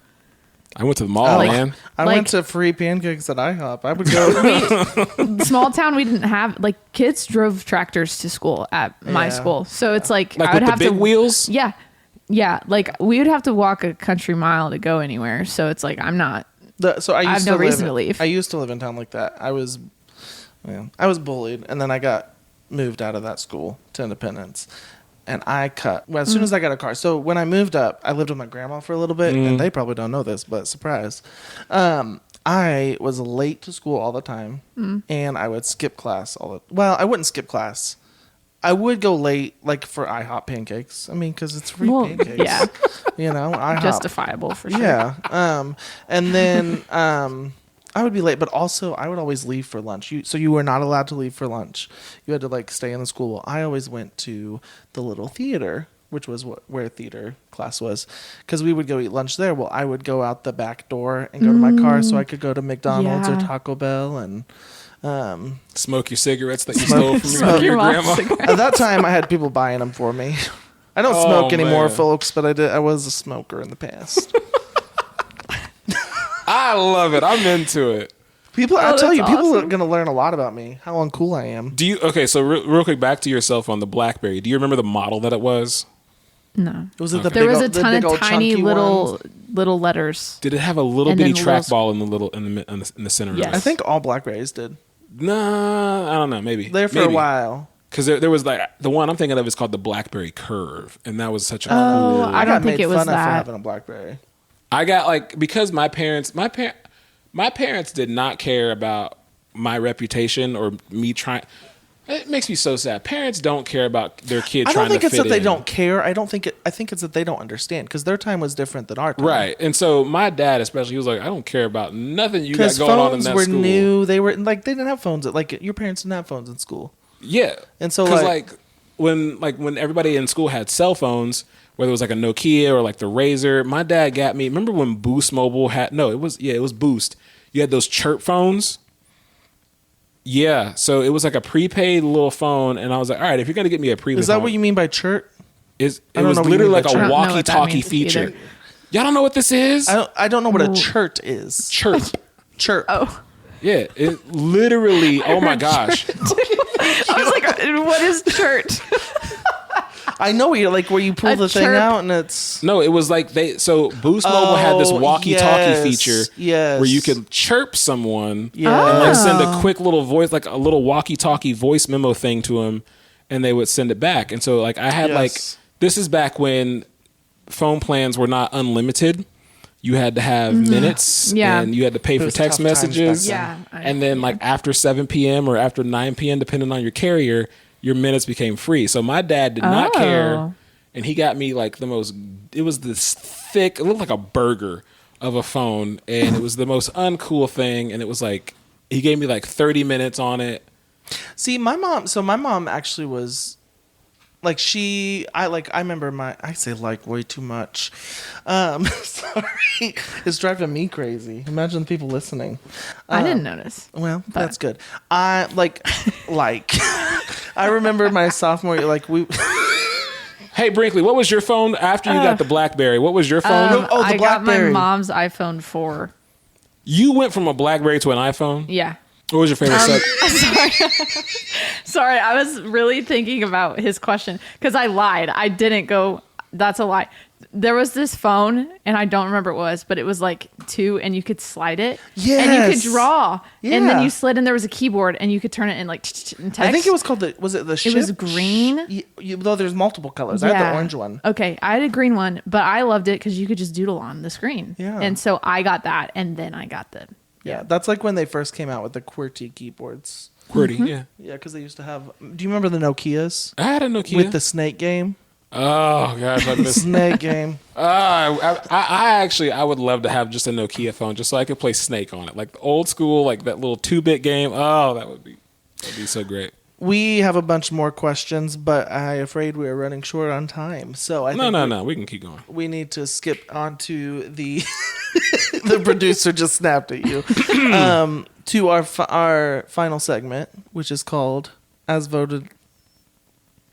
I went to the mall, man. I Like- went to free pancakes at IHOP. I would go. Small town, we didn't have, like, kids drove tractors to school at my Yeah. school. So it's like, Like I would with the have big to. wheels? Yeah. Yeah. Like, we would have to walk a country mile to go anywhere. So it's like, I'm not. So I used have to no live, reason to leave. I used to live in town like that. I was bullied, and then I got moved out of that school to Independence. And I cut as soon as I got a car. So when I moved up, I lived with my grandma for a little bit, and they probably don't know this, but surprise. I was late to school all the time, and I would skip class well, I wouldn't skip class. I would go late, like for IHOP pancakes. I mean, because it's free Well, pancakes. yeah. IHOP. Justifiable for sure. Yeah. And then I would be late, but also I would always leave for lunch. So you were not allowed to leave for lunch. You had to like stay in the school. Well, I always went to the little theater, which was where theater class was, because we would go eat lunch there. Well, I would go out the back door and go to my car so I could go to McDonald's or Yeah. Taco Bell and. Smoke your cigarettes that you stole from Smoke your your mom's grandma. cigarettes. At that time, I had people buying them for me. I don't Oh, smoke anymore, man. folks, but I did. I was a smoker in the past. I love it. I'm into it. People, I'll tell that's you, people are awesome. going to learn a lot about me, how uncool I am. Do you? Okay, so real quick, back to your cell phone, the BlackBerry. Do you remember the model that it was? No. Was it the There big was a old- the ton big of old tiny chunky little ones? letters. Did it have a little And bitty then little trackball in the little in the center? Of Yes. it? I think all Blackberries did. Nah, I don't know. Maybe There for a while. Because there was like the one I'm thinking of is called the BlackBerry Curve, and that was such a Oh, cool. I don't got think made it was fun of for that. having a Blackberry. I got like because my parents did not care about my reputation or me trying. It makes me so sad. Parents don't care about their kid I trying don't think to it's fit that they in. don't care. I think it's that they don't understand because their time was different than our time. Right. And so my dad especially, he was like, I don't care about nothing you got Because going on in phones that were school. new. They were like they didn't have phones. Like your parents didn't have phones in school. Yeah. And so, because like- when everybody in school had cell phones, whether it was like a Nokia or like the Razor, my dad got me. Remember when Boost Mobile had? No, it was Boost. You had those chirp phones. Yeah, so it was like a prepaid little phone, and I was like, all right, if you're gonna get me a prepaid, Is that phone, what you mean by chirp? It don't was know what you literally mean by like chirp. a I don't know what that walkie-talkie means feature. either. Y'all don't know what this is? I don't know what a chirp is. Chirp. Chirp. Oh, Yeah, it literally. Oh my gosh. I was like, what is church? I know where you pull A the thing chirp. out and it's. No, it was like Boost Mobile had this walkie-talkie feature where you could chirp someone and like send a quick little voice, like a little walkie-talkie voice memo thing to them, and they would send it back. And so like I had this is back when phone plans were not unlimited. You had to have minutes and you had to pay for text messages. Yeah. And then like after 7 p.m. or after 9 p.m., depending on your carrier, your minutes became free. So my dad did not care. And he got me like it was this thick, it looked like a burger of a phone. And it was the most uncool thing. And it was like, he gave me like 30 minutes on it. See, my mom actually was like, I remember I say like way too much. Sorry. It's driving me crazy. Imagine the people listening. I didn't notice. Well, that's good. I I remember my sophomore year, Hey, Brinkley, what was your phone after you got the BlackBerry? What was your phone? The I got my BlackBerry. mom's iPhone 4. You went from a BlackBerry to an iPhone? Yeah. What was your favorite set? Sorry, I was really thinking about his question because I lied. I didn't go. That's a lie. There was this phone, and I don't remember what it was, but it was like 2, and you could slide it. Yes. And you could draw. Yeah. And then you slid, and there was a keyboard, and you could turn it in like and text. I think it was called was it the ship? It was green. Though there's multiple colors. I had the orange one. Okay, I had a green one, but I loved it because you could just doodle on the screen. Yeah. And so I got that, and then I got the. Yeah, that's like when they first came out with the QWERTY keyboards. QWERTY, yeah. Yeah, because they used to have. Do you remember the Nokias? I had a Nokia. With the snake game. Oh, gosh, I missed Snake game. I would love to have just a Nokia phone just so I could play Snake on it. Like the old school, like that little 2-bit game. Oh, that'd be so great. We have a bunch more questions, but I'm afraid we are running short on time. So I think No, we can keep going. we need to skip on to the the producer just snapped at you to our final segment, which is called As Voted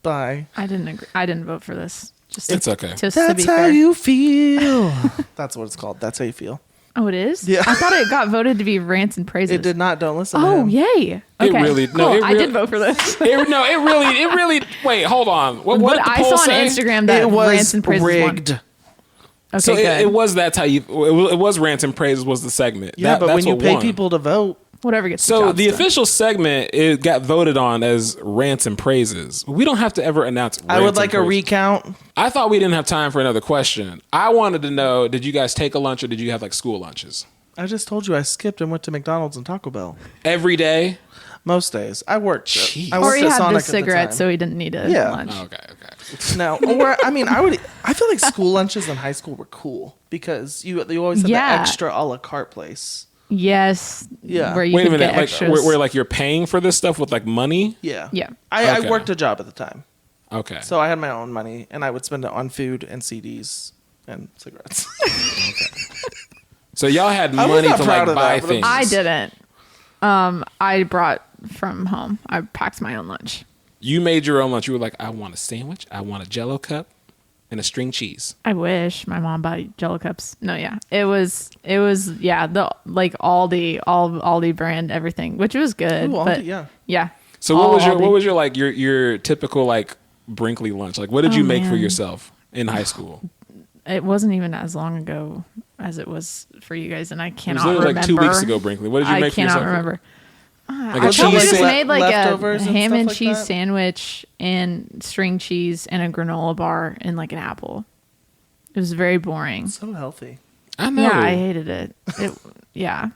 By. I didn't agree. I didn't vote for this. It's okay. Just to That's be how fair. you feel. That's what it's called. That's how you feel. Oh, it is? Yeah. I thought it got voted to be rants and praises. It did not. Don't listen to Oh, him. yay. Okay. really- cool. no, it I really- did vote for this. It really. Wait, hold on. What But did the I poll saw on say? Instagram that It was rants and praises rigged. won. Okay, So good. it was that's how you. It was rants and praises was the segment. Yeah, but that's when you what pay won. people to vote, Whatever gets So jobs the done. official segment it got voted on as rants and praises. We don't have to ever announce. I rants would like and a praises. recount. I thought we didn't have time for another question. I wanted to know: did you guys take a lunch or did you have like school lunches I just told you I skipped and went to McDonald's and Taco Bell. every day? Most days. I worked. Jeez. I Or worked he at had Sonic the at the cigarette, time. so he didn't need a Yeah. lunch. Okay. No, I feel like school lunches in high school were cool because you always had Yeah. the extra a la carte place. Yes. Yeah. Where you Wait a could minute, get like extras. where like you're paying for this stuff with like money? Yeah. Yeah. I Okay. worked a job at the time. Okay. So I had my own money and I would spend it on food and CDs and cigarettes. So y'all had I was money not to proud like of buy that, but things. I didn't. I brought from home. I packed my own lunch. You made your own lunch. You were like, I want a sandwich, I want a Jello cup, and a string cheese. I wish my mom bought Jello cups. No, yeah, it was yeah, the like Aldi brand everything, which was good. Ooh, Aldi, but yeah. So all what was Aldi. your like your typical like Brinkley lunch? Like what did you make for man. yourself in high school? It wasn't even as long ago as it was for you guys, and I It was cannot literally remember. like 2 weeks ago, Brinkley. What did you I make for cannot yourself? remember. Like I a probably cheese just sandwich? made like a Leftovers and ham stuff and like cheese that? sandwich and string cheese and a granola bar and like an apple. It was very boring. So healthy. I know. Yeah, I hated it. Yeah.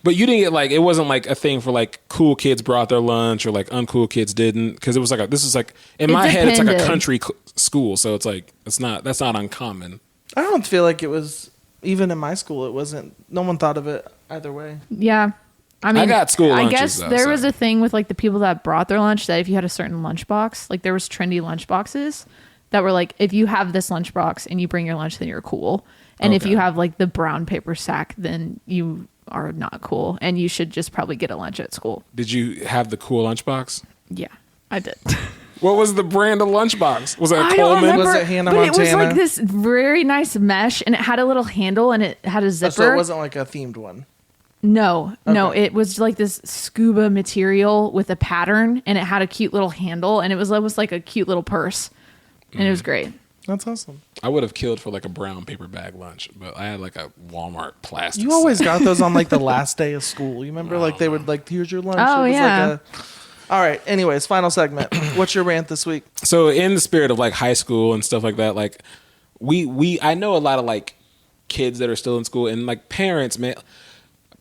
But you didn't get like it wasn't like a thing for like cool kids brought their lunch or like uncool kids didn't because it was like this is like in my head it's like a depended. country school so it's like that's not uncommon. I don't feel like it was even in my school. It wasn't. No one thought of it either way. Yeah. I mean, got school I lunches, guess though, there so. was a thing with like the people that brought their lunch that if you had a certain lunchbox, like there was trendy lunchboxes that were like, if you have this lunchbox and you bring your lunch, then you're cool. And if Okay. you have like the brown paper sack, then you are not cool. And you should just probably get a lunch at school. Did you have the cool lunchbox? Yeah, I did. What was the brand of lunchbox? Was it a I don't Coleman? remember, Was it Hannah but it was Montana? like this very nice mesh and it had a little handle and it had a zipper. So it wasn't like a themed one. No, Okay. it was like this scuba material with a pattern and it had a cute little handle and it was almost like a cute little purse. And it was great. That's awesome. I would have killed for like a brown paper bag lunch, but I had like a Walmart plastic. You always got those on like the last day of school. You remember like they would like, here's your lunch. Oh, it was yeah. like all right. Anyways, final segment. What's your rant this week? So in the spirit of like high school and stuff like that, like I know a lot of like kids that are still in school and like parents, man,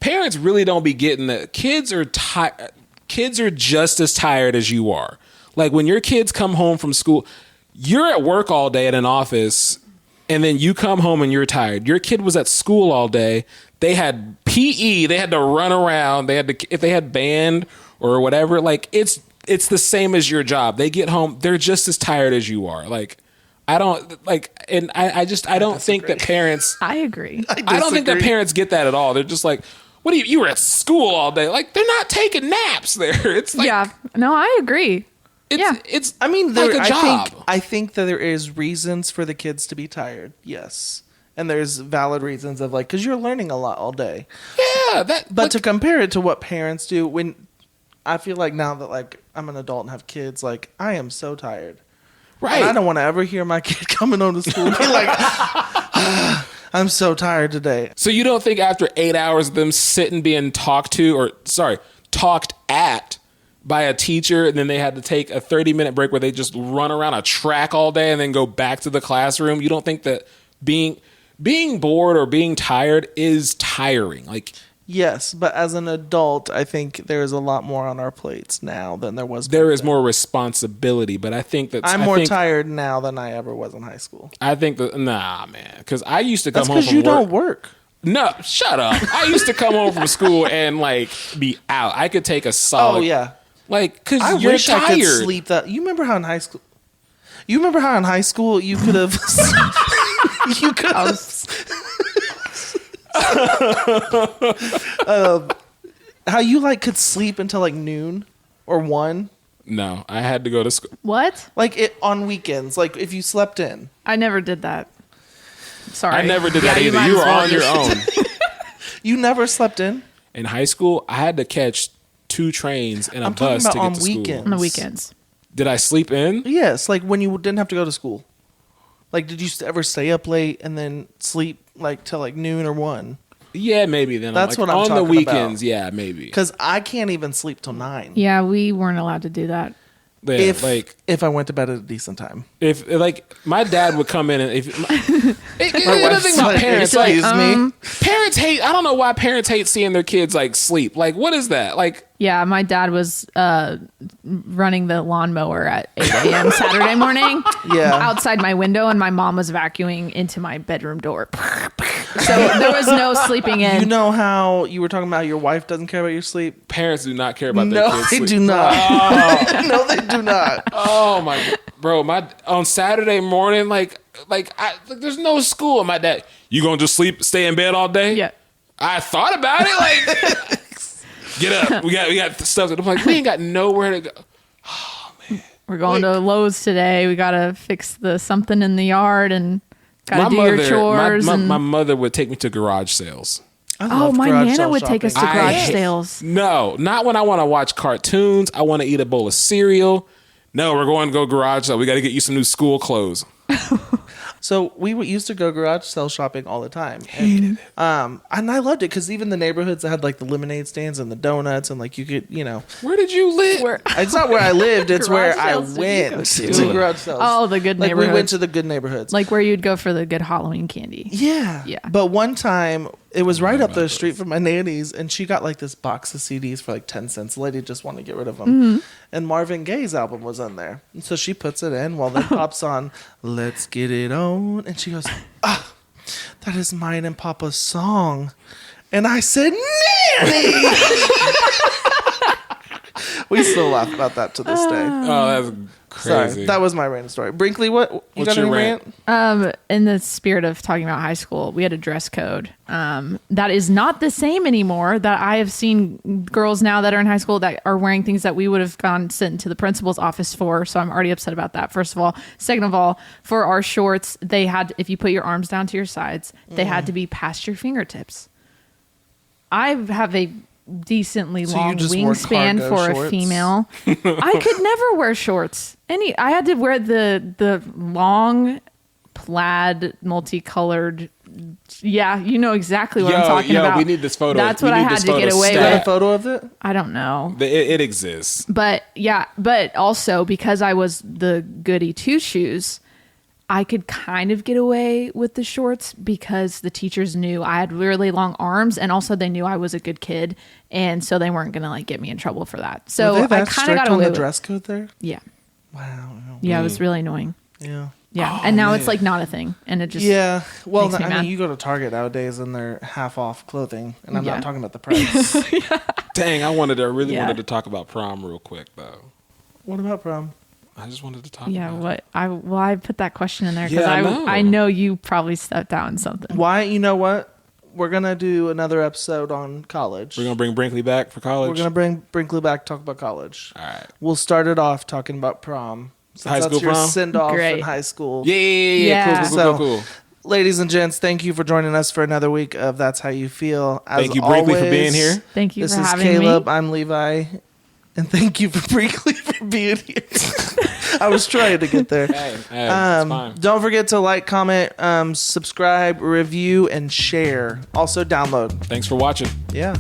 parents really don't be getting that. Kids are tired. Kids are just as tired as you are. Like when your kids come home from school, you're at work all day at an office and then you come home and you're tired. Your kid was at school all day. They had PE. They had to run around. They had to, if they had band or whatever, like it's the same as your job. They get home. They're just as tired as you are. Like, I don't like, and I don't think that parents, I agree. I don't think that parents get that at all. They're just like, what do you were at school all day. Like they're not taking naps there. It's like, yeah, no, I agree. It's I mean, like a job. I think that there is reasons for the kids to be tired. Yes. And there's valid reasons of like, cause you're learning a lot all day. Yeah. But like, to compare it to what parents do when I feel like now that like I'm an adult and have kids, like I am so tired. right. And I don't want to ever hear my kid coming home to school and be like, I'm so tired today. So you don't think after 8 hours of them sitting being talked at by a teacher, and then they had to take a 30-minute break where they just run around a track all day and then go back to the classroom? You don't think that being bored or being tired is tiring? Like, Yes, but as an adult, I think there is a lot more on our plates now than there was. there is more responsibility, but I think that I'm more tired now than I ever was in high school. I think that nah, man, because I used to come That's home because from you work. don't work. No, shut up. I used to come home from school and like be out. I could take a solid. Oh yeah, like because I you're wish tired. I could sleep. That you remember how in high school? You remember how in high school you could have. You could have. How you like could sleep until like noon or 1? No, I had to go to school. What? Like it on weekends, like if you slept in. I never did that. Sorry. I never did that Yeah, either. might You as were well on your just- own. You never slept in? In high school, I had to catch 2 trains and a I'm talking bus to about get on to weekends. school. on the weekends. Did I sleep in? Yes, like when you didn't have to go to school. Like did you ever stay up late and then sleep like till like noon or 1? Yeah, maybe then. That's like, what I'm on the talking weekends. about. Yeah, maybe. Cuz I can't even sleep till 9. Yeah, we weren't allowed to do that. Yeah, If I went to bed at a decent time. if like my dad would come in and if My the wife's thing about like, parents, like, excuse me. parents hate. I don't know why parents hate seeing their kids like sleep. Like, what is that? Like, Yeah, my dad was running the lawnmower at 8 a.m. Saturday morning. Yeah. Outside my window, and my mom was vacuuming into my bedroom door. So there was no sleeping in. You know how you were talking about your wife doesn't care about your sleep? parents do not care about their No, kids. they sleep. do not. No, they do not. Oh my, bro, on Saturday morning, like there's no school. And my dad, you gonna just stay in bed all day? Yeah. I thought about it. Like, get up. We got stuff. I'm like, we ain't got nowhere to go. We're going to Lowe's today. We got to fix the something in the yard and got to do your chores. My mother would take me to garage sales. I Oh, love my garage Nana sale would take us to shopping. garage I- sales. No, not when I want to watch cartoons. I want to eat a bowl of cereal. No, we're going to go garage sale. We got to get you some new school clothes. So we used to go garage sale shopping all the time. Hated it. And I loved it because even the neighborhoods that had like the lemonade stands and the donuts and like you could, Where did you live? it's not where I lived, it's where Garage I sales did you go went to? to garage sales. Oh, the good like we went neighborhoods. to the good neighborhoods. Like where you'd go for the good Halloween candy. Yeah. Yeah. But one time, it was right up the street from my nanny's, and she got like this box of CDs for like 10 cents. The lady just wanted to get rid of them. Mm-hmm. And Marvin Gaye's album was on there. And so she puts it in while then pops on, Let's Get It On. And she goes, that is mine and Papa's song. And I said, Nanny! We still laugh about that to this day. Oh, that's crazy. Sorry, that was my random story. Brinkley, what? You What's got your any rant? rant? In the spirit of talking about high school, we had a dress code. That is not the same anymore. That I have seen girls now that are in high school that are wearing things that we would have gone sent to the principal's office for. So I'm already upset about that. First of all, second of all, for our shorts, they had, if you put your arms down to your sides, they had to be past your fingertips. I have a decently So you long just wore wingspan cargo for shorts? a female. I could never wear shorts. I had to wear the long plaid multicolored. Yeah, you know exactly what I'm talking about. We need this photo. That's We what I need had this to get photo away You got with. a photo of it? I don't know. It exists. But yeah, but also because I was the goody two shoes, I could kind of get away with the shorts because the teachers knew I had really long arms, and also they knew I was a good kid, and so they weren't gonna like get me in trouble for that. So Were they that I kind of strict got on away the with dress code there? Yeah, Wow. yeah, it was really annoying. Yeah. Yeah, Oh, and now man. it's like not a thing, and it just Yeah. Well, makes me I mad. mean, you go to Target nowadays and they're half off clothing, and I'm Yeah. not talking about the price. Dang, I really Yeah. wanted to talk about prom real quick though. What about prom? I just wanted to talk. Yeah, about it. I put that question in there because Yeah, I know. I know you probably stepped out in something. Why? You know what? We're gonna do another episode on college. We're gonna bring Brinkley back for college. We're gonna bring Brinkley back. Talk about college. All right. We'll start it off talking about prom. Since High that's school your prom? send off in Great. high school. Yeah. Yeah. Cool. Ladies and gents, thank you for joining us for another week of That's How You Feel. As Thank you, Brinkley, for always, being here. Thank you This for is having Caleb. me. I'm Levi. And thank you for Brinkley for being here. I was trying to get there. Hey, it's fine. Don't forget to like, comment, subscribe, review, and share. Also download. Thanks for watching. Yeah.